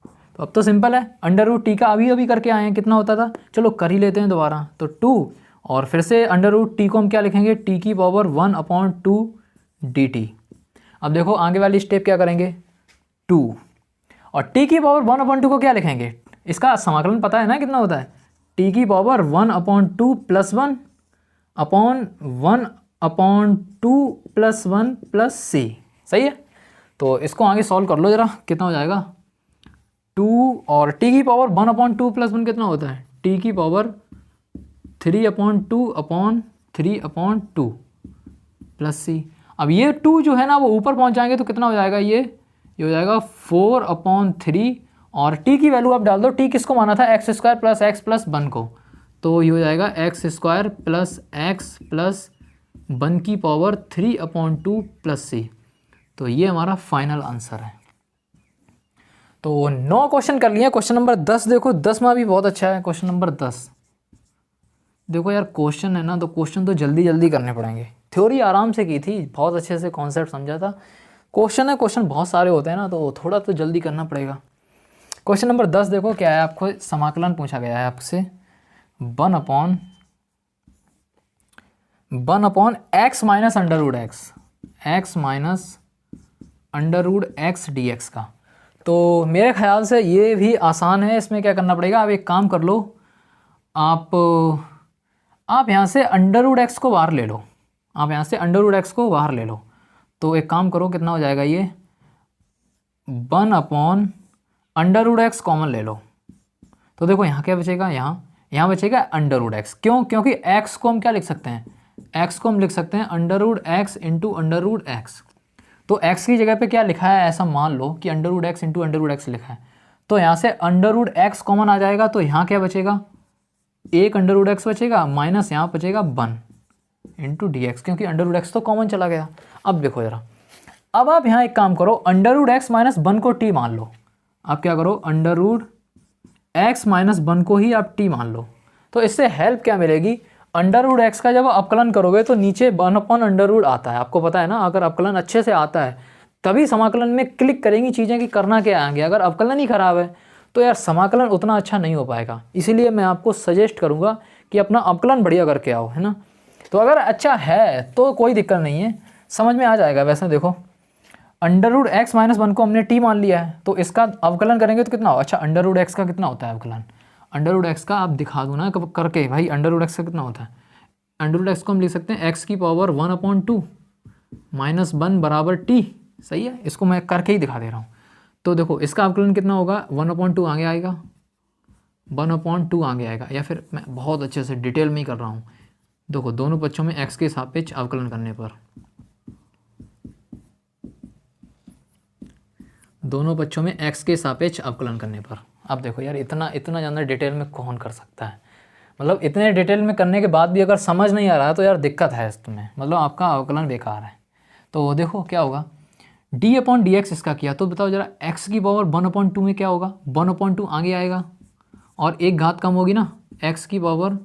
तो अब तो सिंपल है, अंडर रूट टी का अभी अभी करके आए हैं, कितना होता था, चलो कर ही लेते हैं दोबारा। तो 2 और फिर से अंडर रूट टी को हम क्या लिखेंगे, टी की पावर 1/2 डी टी। अब देखो आगे वाली स्टेप क्या करेंगे, 2 और टी की पावर 1/2 को क्या लिखेंगे, इसका समाकलन पता है ना कितना होता है, टी की पावर 1/2 + 1/1/2 + 1 + c। सही है। तो इसको आगे सॉल्व कर लो जरा, कितना हो जाएगा, 2 और टी की पावर 1/2 + 1 कितना होता है, टी की पावर 3/2 + c। अब ये 2 जो है ना वो ऊपर पहुंच जाएंगे तो कितना हो जाएगा, ये हो जाएगा 4/3 और t की वैल्यू आप डाल दो, t किसको माना था, x² + x + 1 को, तो ये हो जाएगा x² + x + 1 की पावर 3/2 + c। तो ये हमारा फाइनल आंसर है। तो 9 क्वेश्चन कर लिए। क्वेश्चन नंबर 10 देखो, 10वां भी बहुत अच्छा है। क्वेश्चन नंबर 10 देखो यार, क्वेश्चन है ना तो क्वेश्चन तो जल्दी जल्दी करने पड़ेंगे। थ्योरी आराम से की थी, बहुत अच्छे से कॉन्सेप्ट समझा था। क्वेश्चन है, क्वेश्चन बहुत सारे होते हैं ना तो थोड़ा तो जल्दी करना पड़ेगा। क्वेश्चन नंबर 10 देखो क्या है, आपको समाकलन पूछा गया है आपसे 1/x - x dx का। तो मेरे ख्याल से ये भी आसान है। इसमें क्या करना पड़ेगा, आप एक काम कर लो, आप यहाँ से √x को बाहर ले लो, आप यहाँ से √x को बाहर ले लो। तो एक काम करो, कितना हो जाएगा ये 1/√x कॉमन ले लो। तो देखो यहाँ क्या बचेगा, यहाँ बचेगा √x। क्यों, क्योंकि x को हम क्या लिख सकते हैं, x को हम लिख सकते हैं √x × √x। तो x की जगह पे क्या लिखा है, ऐसा मान लो कि √x × √x लिखा है। तो यहाँ से √x कॉमन आ जाएगा, तो यहाँ क्या बचेगा, 1 √x बचेगा माइनस यहाँ बचेगा 1 × dx, क्योंकि √x तो कॉमन चला गया। अब देखो जरा, अब आप यहाँ एक काम करो, √x - 1 को t मान लो। आप क्या करो, √x - 1 को ही आप t मान लो। तो इससे हेल्प क्या मिलेगी, √x का जब अवकलन करोगे तो नीचे 1/√, आता है। आपको पता है ना, अगर अवकलन अच्छे से आता है तभी समाकलन में क्लिक करेंगी चीज़ें कि करना क्या आएंगे। अगर अवकलन ही खराब है तो यार समाकलन उतना अच्छा नहीं हो पाएगा। इसीलिए मैं आपको सजेस्ट करूँगा कि अपना अवकलन बढ़िया करके आओ, है ना। तो अगर अच्छा है तो कोई दिक्कत नहीं है, समझ में आ जाएगा। वैसे देखो, √x - 1 को हमने t मान लिया है, तो इसका अवकलन करेंगे तो कितना हो, अच्छा √x का कितना होता है अवकलन, √x का आप दिखा दो ना कब करके भाई, √x का कितना होता है। √x को हम लिख सकते हैं x की पावर 1/2 - 1 बराबर t। सही है, इसको मैं करके ही दिखा दे रहा हूँ। तो देखो इसका अवकलन कितना होगा, 1/2 आगे आएगा, 1/2 आगे आएगा, या फिर मैं बहुत अच्छे से डिटेल में ही कर रहा हूँ। देखो दोनों पक्षों में x के सापेक्ष अवकलन करने पर, दोनों पक्षों में x के सापेक्ष अवकलन करने पर, अब देखो यार इतना ज़्यादा डिटेल में कौन कर सकता है। मतलब इतने डिटेल में करने के बाद भी अगर समझ नहीं आ रहा है तो यार दिक्कत है इसमें, मतलब आपका अवकलन बेकार है। तो देखो क्या होगा, d/dx इसका किया, तो बताओ जरा x की पावर 1/2 में क्या होगा, 1/2 आगे आएगा और एक घात कम होगी ना, x की पावर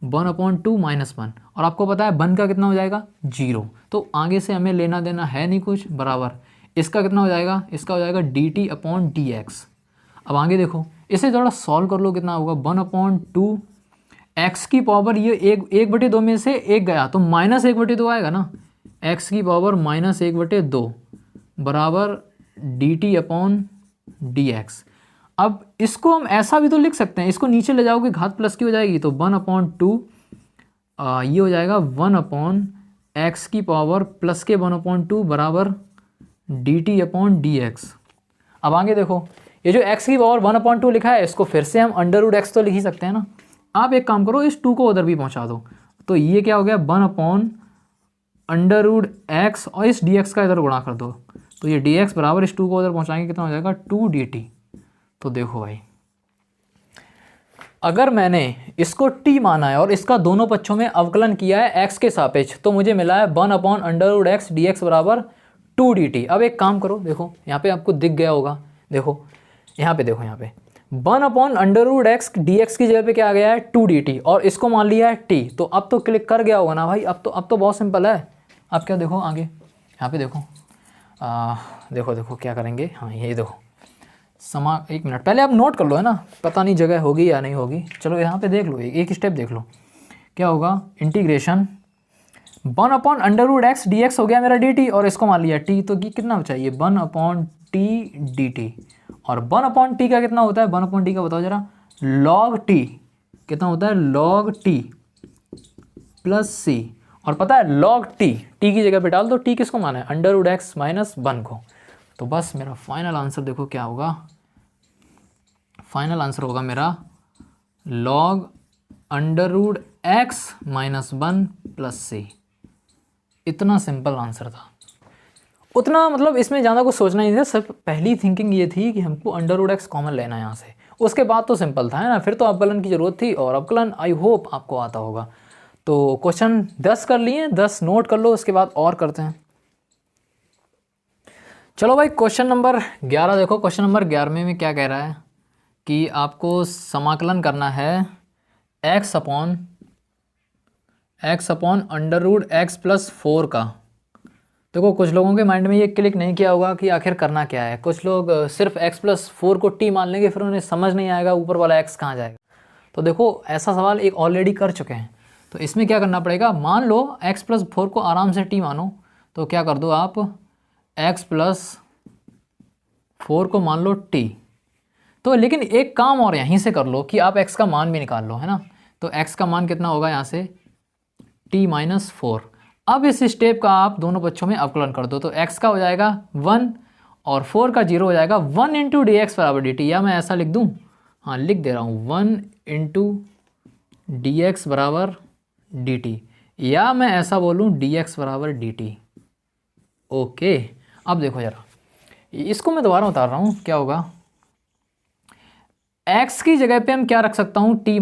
1/2 - 1, और आपको पता है 1 का कितना हो जाएगा 0। तो आगे से हमें लेना देना है नहीं कुछ, बराबर इसका कितना हो जाएगा, इसका हो जाएगा dt/dx। अब आगे देखो, इसे थोड़ा सॉल्व कर लो, कितना होगा 1/2 x की पावर, ये 1/2 में से 1 गया तो -1/2 आएगा ना, x की पावर -1/2 बराबर dt/dx। अब इसको हम ऐसा भी तो लिख सकते हैं, इसको नीचे ले जाओगे घात प्लस की हो जाएगी, तो 1/2 ये हो जाएगा 1/x की पावर प्लस के 1/2 बराबर dt/dx। अब आगे देखो, ये जो x की पावर 1/2 लिखा है इसको फिर से हम √x तो लिख ही सकते हैं ना। आप एक काम करो, इस 2 को उधर भी पहुंचा दो, तो ये क्या हो गया 1/√x और इस dx का इधर गुणा कर दो, तो ये dx बराबर इस 2 को उधर पहुंचाएंगे कितना हो जाएगा 2 dt। तो देखो भाई, अगर मैंने इसको t माना है और इसका दोनों पक्षों में अवकलन किया है x के सापेक्ष, तो मुझे मिला है 1/√x dx बराबर 2 dt। अब एक काम करो, देखो यहाँ पे आपको दिख गया होगा, देखो यहाँ पे देखो, यहाँ पे 1/√x dx की जगह पे क्या आ गया है 2 dt और इसको मान लिया है t। तो अब तो क्लिक कर गया होगा ना भाई, अब तो बहुत सिंपल है। अब क्या देखो आगे, यहाँ पे देखो देखो क्या करेंगे, हाँ यही देखो, एक मिनट पहले आप नोट कर लो, है ना, पता नहीं जगह होगी या नहीं होगी। चलो यहाँ पे देख लो, एक स्टेप देख लो क्या होगा। इंटीग्रेशन 1/√x dx हो गया मेरा dt, और इसको मान लिया t, तो कितना चाहिए 1/t dt। और 1/t का कितना होता है, 1/t का बताओ जरा, log t कितना होता है, log t प्लस c। और पता है log t की जगह पे डाल दो, t किसको माना है, √x - 1 को। तो बस मेरा फाइनल आंसर देखो क्या होगा, फाइनल आंसर होगा मेरा log √x - 1 प्लस c। इतना सिंपल आंसर था, उतना मतलब इसमें ज़्यादा कुछ सोचना नहीं था, सिर्फ पहली थिंकिंग ये थी कि हमको √x कॉमन लेना है यहाँ से। उसके बाद तो सिंपल था, है ना, फिर तो अवकलन की ज़रूरत थी, और अवकलन आई होप आपको आता होगा। तो क्वेश्चन 10 कर लिए, 10 नोट कर लो, उसके बाद और करते हैं। चलो भाई क्वेश्चन नंबर 11 देखो। क्वेश्चन नंबर 11 में क्या कह रहा है कि आपको समाकलन करना है x अपॉन √x + 4 का। देखो कुछ लोगों के माइंड में ये क्लिक नहीं किया होगा कि आखिर करना क्या है। कुछ लोग सिर्फ x + 4 को t मान लेंगे, फिर उन्हें समझ नहीं आएगा ऊपर वाला x कहाँ जाएगा। तो देखो ऐसा सवाल एक ऑलरेडी कर चुके हैं, तो इसमें क्या करना पड़ेगा, मान लो x + 4 को आराम से t मानो, तो क्या कर दो आप, x + 4 को मान लो t। तो लेकिन एक काम और यहीं से कर लो कि आप x का मान भी निकाल लो, है ना। तो x का मान कितना होगा यहाँ से, t - 4। अब इस स्टेप का आप दोनों बच्चों में अवकलन कर दो, तो x का हो जाएगा 1 और 4 का 0 हो जाएगा 1 × dx = dt। या मैं ऐसा लिख दूँ, हाँ लिख दे रहा हूँ 1 × dx = dt, या मैं ऐसा बोलूँ dx = dt। ओके, अब देखो ज़रा, इसको मैं दोबारा उतार रहा हूँ, क्या होगा, x की जगह पे हम क्या रख सकता हूँ, t -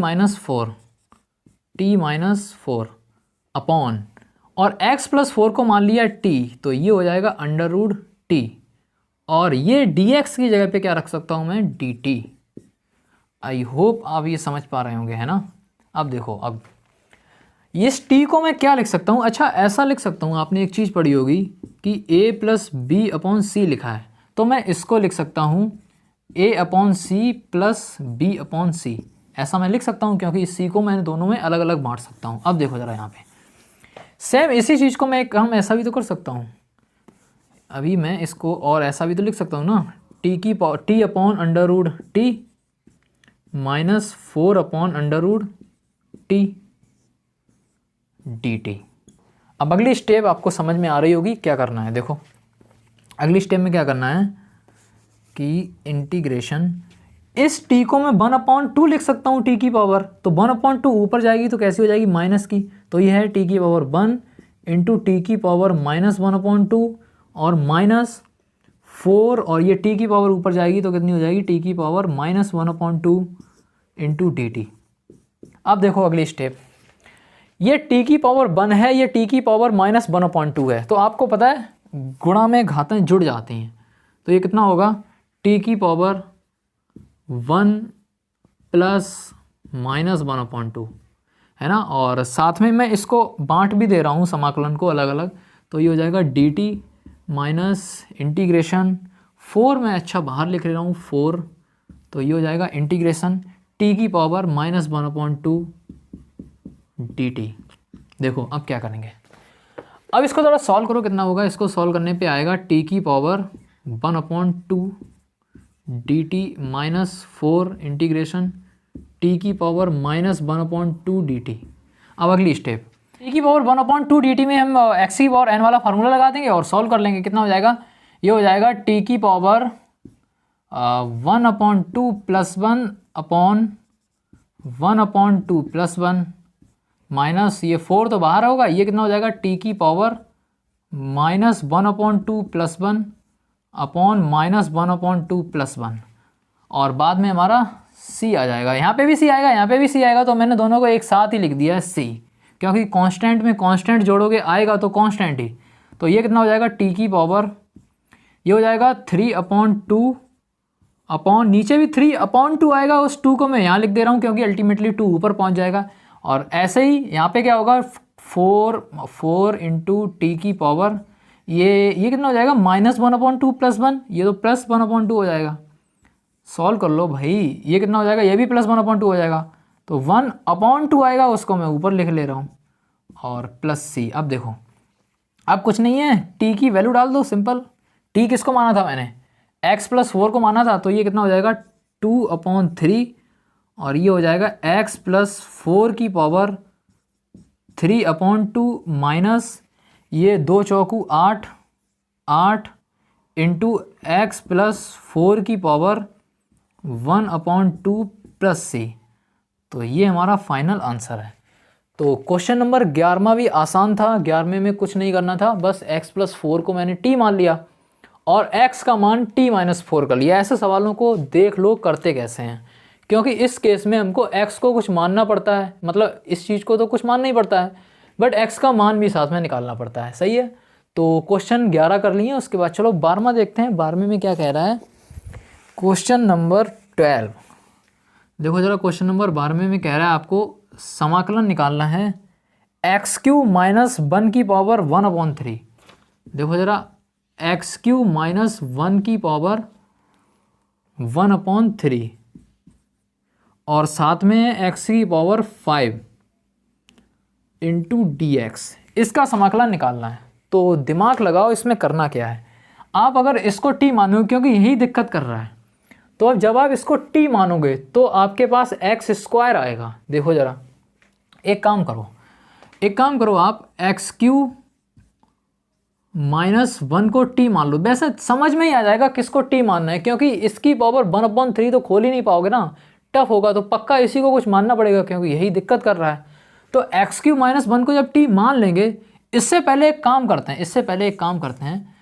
4 अपॉन, और x + 4 को मान लिया t, तो ये हो जाएगा √t, और ये dx की जगह पे क्या रख सकता हूँ मैं, dt। आई होप आप ये समझ पा रहे होंगे, है ना। अब देखो, अब इस t को मैं क्या लिख सकता हूँ, अच्छा ऐसा लिख सकता हूँ, आपने एक चीज़ पढ़ी होगी कि a + b/c लिखा है, तो मैं इसको लिख सकता हूँ a/c + b/c। ऐसा मैं लिख सकता हूँ क्योंकि इस c को मैं दोनों में अलग अलग बांट सकता हूँ। अब देखो ज़रा यहाँ पे सेम इसी चीज़ को मैं हम ऐसा भी तो कर सकता हूँ, अभी मैं इसको और ऐसा भी तो लिख सकता हूँ ना, t / √t - 4/√t dt। अब अगली स्टेप आपको समझ में आ रही होगी क्या करना है। देखो अगली स्टेप में क्या करना है कि इंटीग्रेशन, इस t को मैं 1/2 लिख सकता हूँ t की पावर, तो 1/2 ऊपर जाएगी तो कैसी हो जाएगी, माइनस की, तो ये है t की पावर 1 × t की पावर -1/2 और -4, और ये t की पावर ऊपर जाएगी तो कितनी हो जाएगी, t की पावर -1/2 × dt। अब देखो अगली स्टेप, ये t की पावर 1 है, ये t की पावर -1/2 है, तो आपको पता है गुणा में घातें जुड़ जाती हैं, तो ये कितना होगा, t की पावर 1 + -1/2, है ना। और साथ में मैं इसको बांट भी दे रहा हूँ समाकलन को अलग अलग, तो ये हो जाएगा dt माइनस इंटीग्रेशन 4, मैं अच्छा बाहर लिख रहा हूँ 4, तो ये हो जाएगा इंटीग्रेशन t की पावर -1/2 dt। देखो अब क्या करेंगे, अब इसको थोड़ा सॉल्व करो, कितना होगा, इसको सॉल्व करने पे आएगा t की पावर 1/2 dt -4 इंटीग्रेशन t की पावर -1/2 dt। अब अगली स्टेप, t की पावर 1/2 dt में हम x की पावर n वाला फार्मूला लगा देंगे और सॉल्व कर लेंगे। कितना हो जाएगा, ये हो जाएगा t की पावर 1/2 + 1 अपॉन 1/2 + 1 माइनस ये 4 तो बाहर होगा, ये कितना हो जाएगा, t की पावर -1/2 + 1 अपॉन -1/2 + 1, और बाद में हमारा c आ जाएगा, यहाँ पे भी c आएगा, यहाँ पे भी c आएगा, तो मैंने दोनों को एक साथ ही लिख दिया है c, क्योंकि कांस्टेंट में कांस्टेंट जोड़ोगे आएगा तो कांस्टेंट ही। तो ये कितना हो जाएगा, t की पावर, ये हो जाएगा 3/2 अपॉन, नीचे भी 3/2 आएगा, उस 2 को मैं यहाँ लिख दे रहा हूँ क्योंकि अल्टीमेटली 2 ऊपर पहुँच जाएगा। और ऐसे ही यहाँ पे क्या होगा, 4 × t की पावर, ये कितना हो जाएगा, -1/2 + 1, ये तो +1/2 हो जाएगा, सॉल्व कर लो भाई, ये कितना हो जाएगा, ये भी +1/2 हो जाएगा, तो 1/2 आएगा, उसको मैं ऊपर लिख ले रहा हूँ, और +c। अब देखो, अब कुछ नहीं है, t की वैल्यू डाल दो, सिंपल। t किसको माना था मैंने, x + 4 को माना था, तो ये कितना हो जाएगा 2/3, और ये हो जाएगा x + 4 की पावर 3/2 माइनस ये 2 चौकू 8 इंटू x + 4 की पावर 1/2 +c। तो ये हमारा फाइनल आंसर है। तो क्वेश्चन नंबर 11वां भी आसान था, 11वें में कुछ नहीं करना था, बस x + 4 को मैंने t मान लिया और x का मान t - 4 कर लिया। ऐसे सवालों को देख लो करते कैसे हैं, क्योंकि इस केस में हमको x को कुछ मानना पड़ता है, मतलब इस चीज़ को तो कुछ मानना ही पड़ता है, बट x का मान भी साथ में निकालना पड़ता है। सही है, तो क्वेश्चन 11 कर लिए। उसके बाद चलो 12वां देखते हैं, 12वें में क्या कह रहा है। क्वेश्चन नंबर 12, देखो जरा, क्वेश्चन नंबर 12वें में कह रहा है आपको समाकलन निकालना है x³ - 1 की पावर 1/3। देखो जरा, x³ - 1 की पावर 1/3 और साथ में है x की पावर 5 इंटू dx। इसका समाकलन निकालना है, तो दिमाग लगाओ इसमें करना क्या है। आप अगर इसको t मानोगे, क्योंकि यही दिक्कत कर रहा है, तो अब जब आप इसको t मानोगे तो आपके पास x² आएगा। देखो जरा, एक काम करो आप x³ - 1 को t मान लो। वैसे समझ में ही आ जाएगा किसको t मानना है, क्योंकि इसकी पावर 1/3 तो खोल ही नहीं पाओगे ना, टफ होगा, तो पक्का इसी को कुछ मानना पड़ेगा, क्योंकि यही दिक्कत कर रहा है। तो x³ - 1 को जब t मान लेंगे, इससे पहले एक काम करते हैं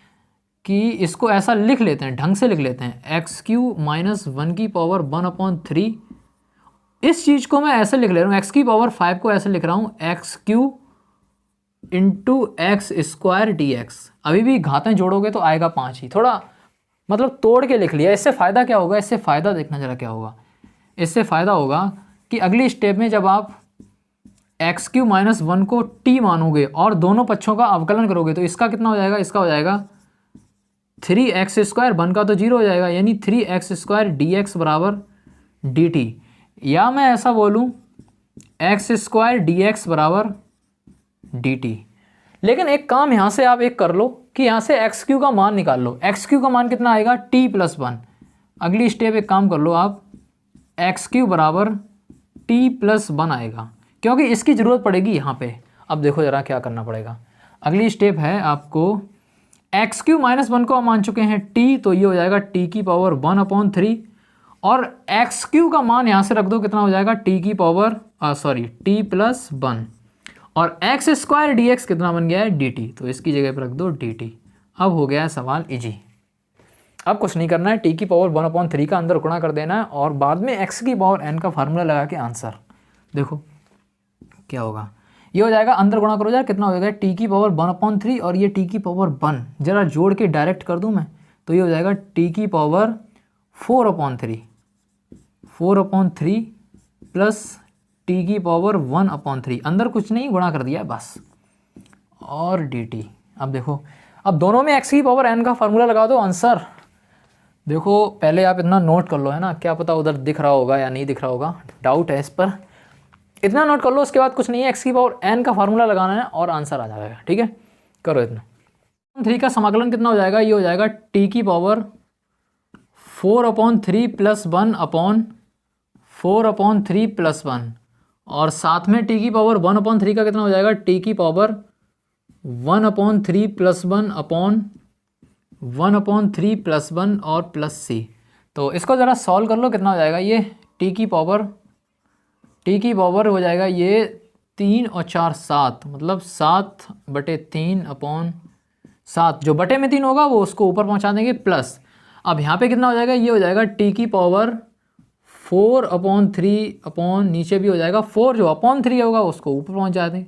कि इसको ऐसा लिख लेते हैं, ढंग से लिख लेते हैं, x³ - 1 की पावर 1/3। इस चीज़ को मैं ऐसे लिख ले रहा हूँ, x की पावर 5 को ऐसे लिख रहा हूँ x³ इंटू x² dx। अभी भी घातें जोड़ोगे तो आएगा 5 ही, थोड़ा मतलब तोड़ के लिख लिया। इससे फ़ायदा क्या होगा, इससे फ़ायदा देखना जरा क्या होगा। इससे फ़ायदा होगा कि अगली स्टेप में जब आप x³ - 1 को t मानोगे और दोनों पक्षों का अवकलन करोगे, तो इसका कितना हो जाएगा, इसका हो जाएगा 3x², 1 का तो 0 हो जाएगा, यानी 3x² dx बराबर dt। या मैं ऐसा बोलूँ x² dx बराबर dt। लेकिन एक काम यहाँ से आप एक कर लो कि यहाँ से x³ का मान निकाल लो। x³ का मान कितना आएगा, t + 1। अगली स्टेप एक काम कर लो आप, x³ बराबर t + 1 आएगा, क्योंकि इसकी ज़रूरत पड़ेगी यहाँ पे। अब देखो ज़रा क्या करना पड़ेगा। अगली स्टेप है आपको, x³ - 1 को हम मान चुके हैं t, तो ये हो जाएगा t की पावर 1/3, और x³ का मान यहाँ से रख दो, कितना हो जाएगा t की पावर t + 1, और x² dx कितना बन गया है dt, तो इसकी जगह पर रख दो dt। अब हो गया है सवाल इजी। अब कुछ नहीं करना है, t की पावर 1/3 का अंदर गुणा कर देना है और बाद में x की पावर n का फार्मूला लगा के आंसर देखो क्या होगा। ये हो जाएगा, अंदर गुणा करो यार, कितना हो जाएगा t की पावर 1/3 और ये t की पावर 1, जरा जोड़ के डायरेक्ट कर दूं मैं, तो ये हो जाएगा t की पावर 4/3 प्लस t की पावर 1/3, अंदर कुछ नहीं, गुणा कर दिया बस, और dt। अब देखो, अब दोनों में x की पावर n का फार्मूला लगा दो, आंसर देखो। पहले आप इतना नोट कर लो, है ना, क्या पता उधर दिख रहा होगा या नहीं दिख रहा होगा, डाउट है इस पर। इतना नोट कर लो, उसके बाद कुछ नहीं है, x की पावर n का फार्मूला लगाना है और आंसर आ जाएगा। ठीक है, करो इतना। 3 का समाकलन कितना हो जाएगा, ये हो जाएगा t की पावर 4/3 + 1/4/3 + 1, और साथ में t की पावर 1/3 का कितना हो जाएगा, t की पावर 1/3 + 1/1/3 + 1 और प्लस c। तो इसको ज़रा सॉल्व कर लो, कितना हो जाएगा, ये t की पावर हो जाएगा ये 3 और 4 7, मतलब 7/3/7, जो बटे में 3 होगा वो उसको ऊपर पहुंचा देंगे, प्लस अब यहाँ पे कितना हो जाएगा, ये हो जाएगा t की पावर 4/3 नीचे भी हो जाएगा 4, जो /3 होगा उसको ऊपर पहुँच जाते,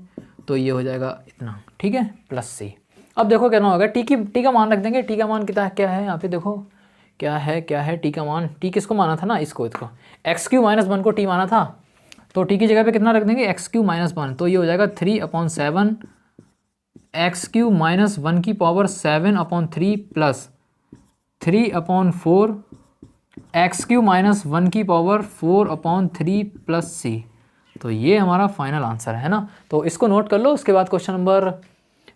तो ये हो जाएगा इतना। ठीक है, प्लस c। अब देखो क्या होगा, t का मान रख देंगे। t का मान कितना क्या है, यहाँ पे देखो क्या है t का मान, t किसको माना था ना, इसको x³ - 1 को t माना था, तो t की जगह पे कितना रख देंगे, x³ - 1, तो ये हो जाएगा 3/7 x³ - 1 की power 7/3 plus 3/4 x Q minus 1 की पावर 4/3 प्लस सी। तो ये हमारा फाइनल आंसर है ना। तो इसको नोट कर लो। उसके बाद क्वेश्चन नंबर,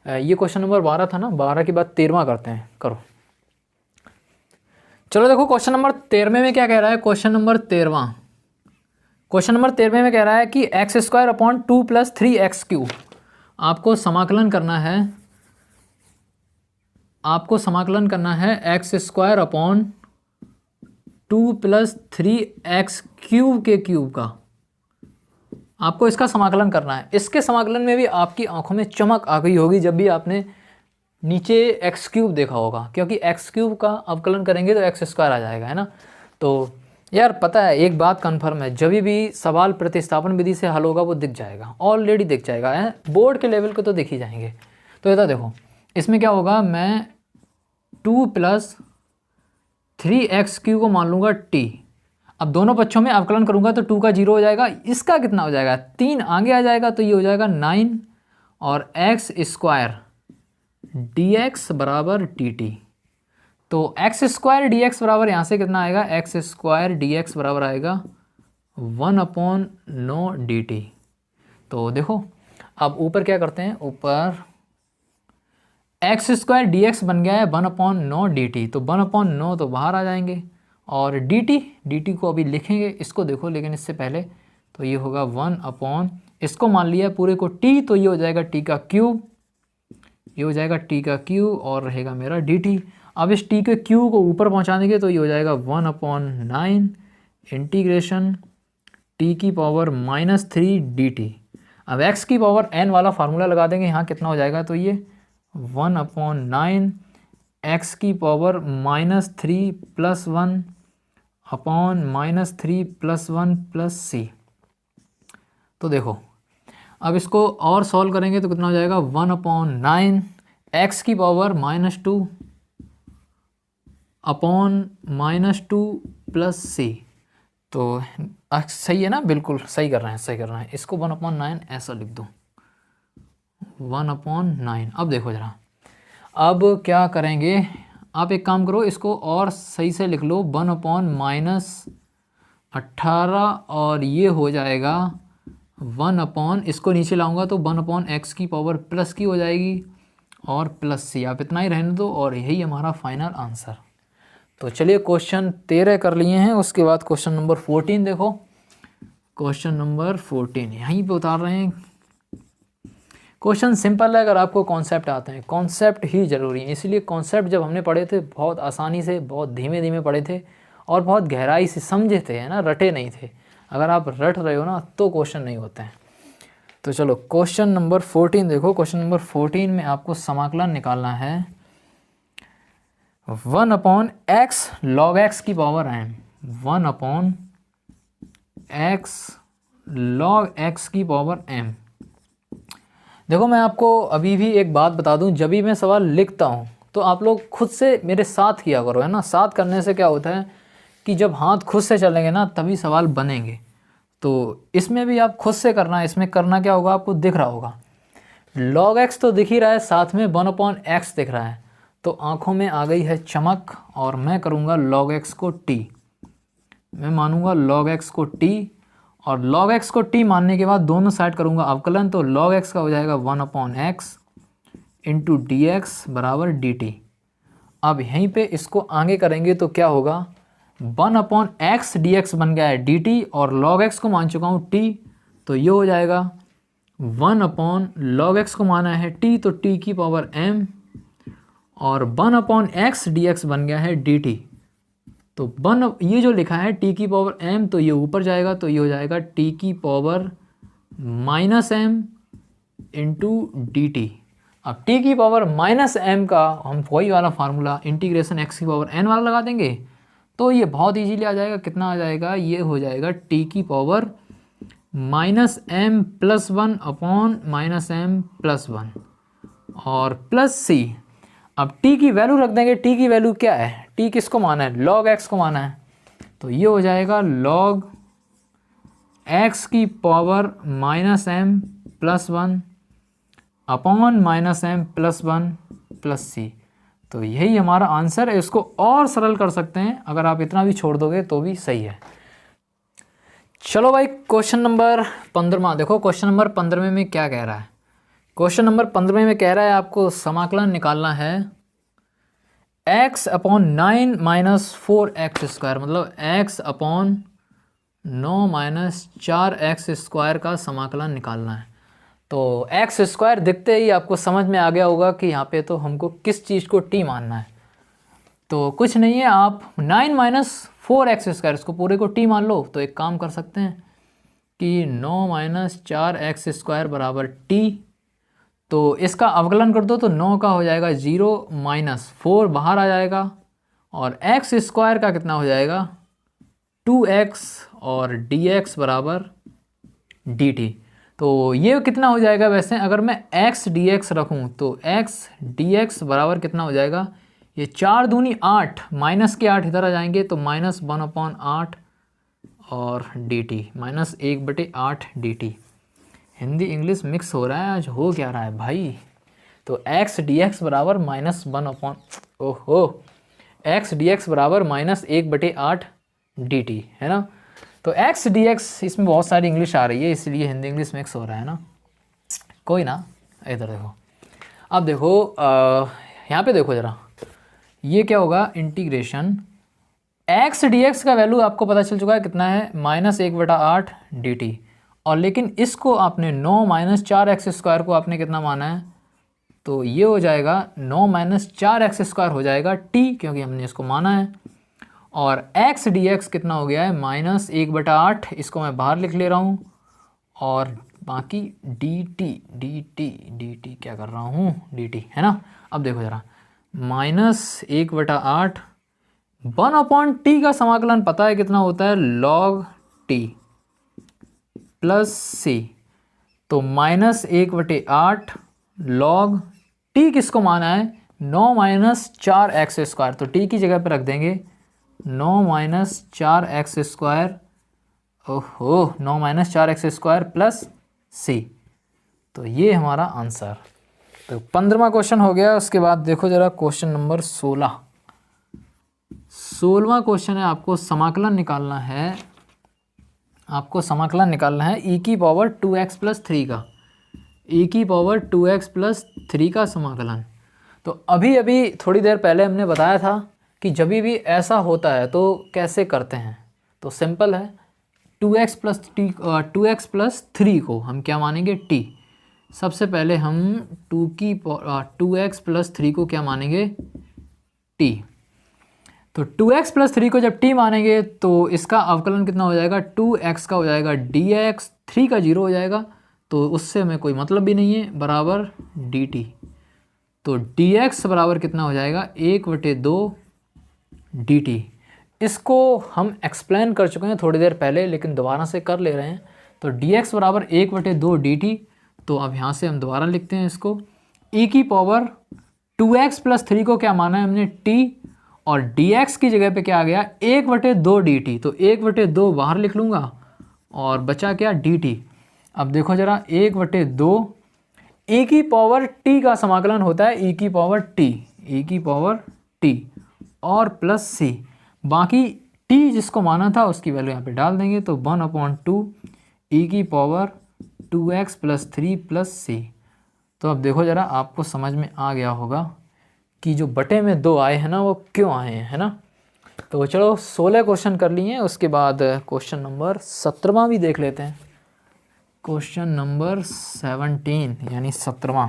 ये क्वेश्चन नंबर 12 था ना, 12 के बाद 13वां करते हैं, करो। चलो देखो क्वेश्चन नंबर 13वें में क्या कह रहा है। क्वेश्चन नंबर 13वें में कह रहा है कि x² प्लस 3x³ आपको समाकलन करना है, x² प्लस 3x³ के क्यूब का आपको इसका समाकलन करना है। इसके समाकलन में भी आपकी आंखों में चमक आ गई होगी जब भी आपने नीचे x³ देखा होगा, क्योंकि x³ का अवकलन करेंगे तो x² आ जाएगा, है ना। तो यार पता है एक बात कन्फर्म है, जब भी सवाल प्रतिस्थापन विधि से हल होगा वो दिख जाएगा, ऑलरेडी दिख जाएगा, है बोर्ड के लेवल को तो दिख ही जाएंगे। तो ये देखो इसमें क्या होगा, मैं 2 प्लस 3x³ को मान लूँगा t। अब दोनों पक्षों में अवकलन करूँगा तो 2 का 0 हो जाएगा, इसका कितना हो जाएगा 3 आगे आ जाएगा, तो ये हो जाएगा 9 और x² dx बराबर dt। तो x² dx बराबर यहाँ से कितना आएगा, x² dx बराबर आएगा 1/9 dt। तो देखो अब ऊपर क्या करते हैं, ऊपर x² dx बन गया है 1/9 dt, तो 1/9 तो बाहर आ जाएंगे, और dt को अभी लिखेंगे, इसको देखो लेकिन इससे पहले, तो ये होगा 1/, इसको मान लिया पूरे को t, तो ये हो जाएगा t का क्यूब, ये हो जाएगा t का क्यूब और रहेगा मेरा dt। अब इस t के क्यूब को ऊपर पहुंचा देंगे तो ये हो जाएगा 1/9 इंटीग्रेशन t की पावर -3 dt। अब x की पावर n वाला फार्मूला लगा देंगे, यहाँ कितना हो जाएगा, तो ये 1/9 x की power -3 plus 1 upon -3 plus 1 plus c। तो देखो अब इसको और सॉल्व करेंगे तो कितना हो जाएगा, 1/9 x की पावर -2 अपॉन -2 प्लस c। तो सही है ना, बिल्कुल सही कर रहे हैं, इसको 1/9 ऐसा लिख दो, 1/9। अब देखो ज़रा, अब क्या करेंगे, आप एक काम करो, इसको और सही से लिख लो, 1/-18 और ये हो जाएगा 1/, इसको नीचे लाऊंगा तो 1/x की पावर प्लस की हो जाएगी और प्लस c। आप इतना ही रहने दो और यही हमारा फाइनल आंसर। तो चलिए क्वेश्चन 13 कर लिए हैं, उसके बाद क्वेश्चन नंबर 14 देखो। क्वेश्चन नंबर 14 यहीं पे उतार रहे हैं। क्वेश्चन सिंपल है, अगर आपको कॉन्सेप्ट आते हैं, कॉन्सेप्ट ही ज़रूरी है, इसलिए कॉन्सेप्ट जब हमने पढ़े थे बहुत आसानी से, बहुत धीमे धीमे पढ़े थे और बहुत गहराई से समझे थे, है ना, रटे नहीं थे। अगर आप रट रहे हो ना तो क्वेश्चन नहीं होते हैं। तो चलो क्वेश्चन नंबर 14 देखो। क्वेश्चन नंबर 14 में आपको समाकलन निकालना है 1/x log x की power m, 1/x log x की पावर m। देखो मैं आपको अभी भी एक बात बता दूं, जब भी मैं सवाल लिखता हूं तो आप लोग खुद से मेरे साथ किया करो, है ना। साथ करने से क्या होता है कि जब हाथ खुद से चलेंगे ना तभी सवाल बनेंगे। तो इसमें भी आप खुद से करना है। इसमें करना क्या होगा, आपको दिख रहा होगा log x तो दिख ही रहा है, साथ में 1/x दिख रहा है, तो आंखों में आ गई है चमक और मैं करूँगा log x को t, मैं मानूंगा log x को t, और log x को t मानने के बाद दोनों साइड करूँगा अवकलन, तो log x का हो जाएगा 1/x इंटू dx बराबर dt। अब यहीं पे इसको आगे करेंगे तो क्या होगा, 1/x dx बन गया है dt और log x को मान चुका हूँ t, तो ये हो जाएगा 1/log x को माना है t, तो t की पावर m और 1/x dx बन गया है dt। तो ये जो लिखा है t की पावर m, तो ये ऊपर जाएगा, तो ये हो जाएगा t की पावर -m इंटू dt। अब t की पावर -m का हम वही वाला फार्मूला इंटीग्रेशन x की पावर n वाला लगा देंगे, तो ये बहुत इजीली आ जाएगा। कितना आ जाएगा, ये हो जाएगा t की power -m plus 1 upon -m plus 1 और प्लस c। अब t की वैल्यू रख देंगे, t की वैल्यू क्या है, t किसको माना है, log x को माना है, तो ये हो जाएगा log x की power -m plus 1 upon -m plus 1 plus c। तो यही हमारा आंसर है। इसको और सरल कर सकते हैं, अगर आप इतना भी छोड़ दोगे तो भी सही है। चलो भाई क्वेश्चन नंबर 15 देखो। क्वेश्चन नंबर 15 में क्या कह रहा है? क्वेश्चन नंबर 15 में कह रहा है आपको समाकलन निकालना है x/9 - 4x², मतलब x/9 - 4x² का समाकलन निकालना है। तो x² दिखते ही आपको समझ में आ गया होगा कि यहाँ पे तो हमको किस चीज़ को t मानना है। तो कुछ नहीं है, आप 9 - 4x², इसको पूरे को t मान लो। तो एक काम कर सकते हैं कि 9 - 4x² बराबर t। तो इसका अवकलन कर दो तो 9 का हो जाएगा 0 - 4 बाहर आ जाएगा, और x² का कितना हो जाएगा 2x, और dx बराबर dt। तो ये कितना हो जाएगा? वैसे अगर मैं x dx रखूँ तो x dx बराबर कितना हो जाएगा? ये 4 दूनी 8, माइनस के 8 इधर आ जाएंगे तो -1/8 और dt, -1/8 dt। Hindi English mix हो रहा है आज, हो क्या रहा है भाई? तो x dx बराबर -1 ओहो x dx बराबर -1/8 dt है ना। तो x dx, इसमें बहुत सारी इंग्लिश आ रही है इसलिए हिंदी इंग्लिश मिक्स हो रहा है ना, कोई ना। इधर देखो, अब देखो यहाँ पे देखो ज़रा, ये क्या होगा? इंटीग्रेशन x dx का वैल्यू आपको पता चल चुका है कितना है, -1/8 dt। और लेकिन इसको आपने 9 - 4x² को आपने कितना माना है? तो ये हो जाएगा 9 - 4x² हो जाएगा t, क्योंकि हमने इसको माना है। और x dx कितना हो गया है? -1/8, इसको मैं बाहर लिख ले रहा हूँ। और बाकी dt क्या कर रहा हूँ, dt है ना। अब देखो ज़रा, -1/8 1/t का समाकलन पता है कितना होता है? log t plus c। तो -1/8 log t किसको माना है? 9 - 4x²। तो t की जगह पर रख देंगे 9 - 4x²। ओहो 9 - 4x² प्लस c। तो ये हमारा आंसर। तो 15वां क्वेश्चन हो गया। उसके बाद देखो ज़रा क्वेश्चन नंबर 16वां क्वेश्चन है, आपको समाकलन निकालना है। e⁻²x + 3 का, e⁻²x + 3 का समाकलन। तो अभी थोड़ी देर पहले हमने बताया था कि जब भी ऐसा होता है तो कैसे करते हैं। तो सिंपल है, 2x + 3 को हम क्या मानेंगे? t। सबसे पहले हम 2x + 3 को क्या मानेंगे? t। तो 2x + 3 को जब t मानेंगे तो इसका अवकलन कितना हो जाएगा? 2x का हो जाएगा dx, 3 का 0 हो जाएगा, तो उससे हमें कोई मतलब भी नहीं है, बराबर dt। तो dx बराबर कितना हो जाएगा? 1/2 dt। इसको हम एक्सप्लेन कर चुके हैं थोड़ी देर पहले, लेकिन दोबारा से कर ले रहे हैं। तो dx बराबर 1/2 dt। तो अब यहाँ से हम दोबारा लिखते हैं इसको, e⁻²x + 3 को क्या माना है हमने? t, और dx की जगह पे क्या आ गया? 1/2 dt। तो 1/2 बाहर लिख लूँगा, और बचा क्या? dt। अब देखो ज़रा, 1/2 e⁻t का समाकलन होता है e⁻t और प्लस c। बाकी t जिसको माना था उसकी वैल्यू यहाँ पे डाल देंगे, तो 1/2 e⁻2x + 3 प्लस c। तो अब देखो ज़रा, आपको समझ में आ गया होगा कि जो बटे में 2 आए हैं ना, वो क्यों आए हैं, है ना। तो चलो 16 क्वेश्चन कर लिए हैं। उसके बाद क्वेश्चन नंबर 17वां भी देख लेते हैं। क्वेश्चन नंबर 17 यानी 17वां,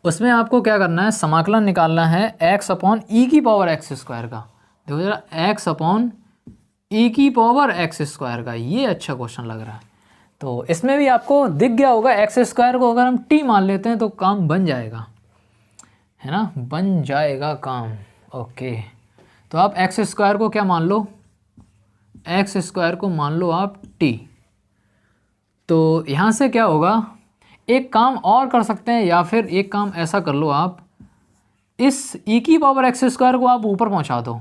उसमें आपको क्या करना है? समाकलन निकालना है x/e⁻x² का। देखो जरा, x/e⁻x² का, ये अच्छा क्वेश्चन लग रहा है। तो इसमें भी आपको दिख गया होगा, x² को अगर हम t मान लेते हैं तो काम बन जाएगा, है ना, बन जाएगा काम। ओके, तो आप x² को क्या मान लो? x² को मान लो आप t। तो यहाँ से क्या होगा, एक काम और कर सकते हैं, या फिर एक काम ऐसा कर लो, आप इस e⁻x² को आप ऊपर पहुँचा दो,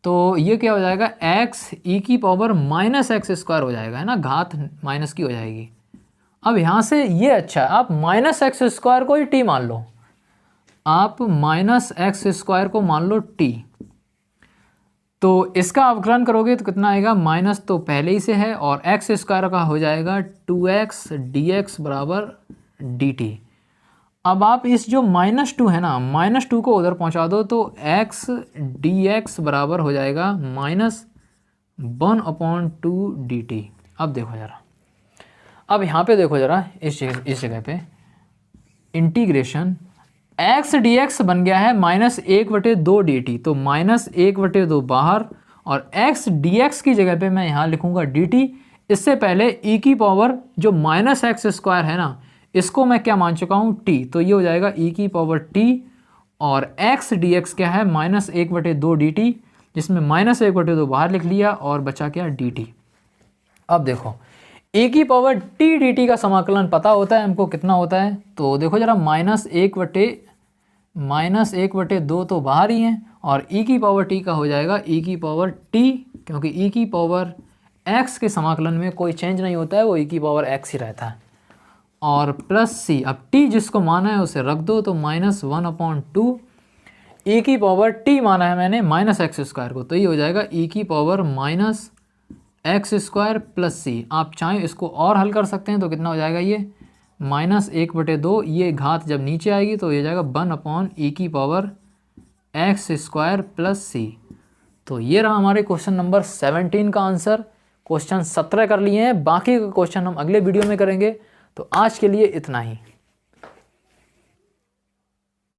तो ये क्या हो जाएगा? x e⁻−x² हो जाएगा, है ना, घात माइनस की हो जाएगी। अब यहाँ से ये अच्छा है, आप -x² को ही t मान लो। आप माइनस एक्स स्क्वायर को मान लो टी, तो इसका अवकलन करोगे तो कितना आएगा, माइनस तो पहले ही से है और एक्स स्क्वायर का हो जाएगा 2x dx बराबर dt। अब आप इस जो -2 है ना, -2 को उधर पहुंचा दो तो x dx बराबर हो जाएगा -1/2 dt। अब देखो ज़रा, अब यहाँ पे देखो ज़रा, इस जगह पे इंटीग्रेशन x dx बन गया है -1/2 dt, तो -1/2 बाहर और x dx की जगह पे मैं यहाँ लिखूँगा dt। इससे पहले e की पावर जो -x स्क्वायर है ना, इसको मैं क्या मान चुका हूँ t, तो ये हो जाएगा e की पावर t और x dx क्या है -1/2 dt, जिसमें -1/2 बाहर लिख लिया और बचा क्या dt। अब देखो e की पावर t dt का समाकलन पता होता है हमको कितना होता है, तो देखो जरा -1/2 तो बाहर ही है और e की पावर t का हो जाएगा e की पावर t, क्योंकि e की पावर x के समाकलन में कोई चेंज नहीं होता है, वो e की पावर x ही रहता है, और प्लस c। अब t जिसको माना है उसे रख दो, तो -1/2 e की पावर t माना है मैंने -x स्क्वायर को, तो ये हो जाएगा e की power -x square plus c। आप चाहें इसको और हल कर सकते हैं, तो कितना हो जाएगा ये -1/2, ये घात जब नीचे आएगी तो ये जाएगा 1/e की power x square plus c। तो ये रहा हमारे क्वेश्चन नंबर 17 का आंसर। क्वेश्चन 17 कर लिए हैं, बाकी का क्वेश्चन हम अगले वीडियो में करेंगे। तो आज के लिए इतना ही।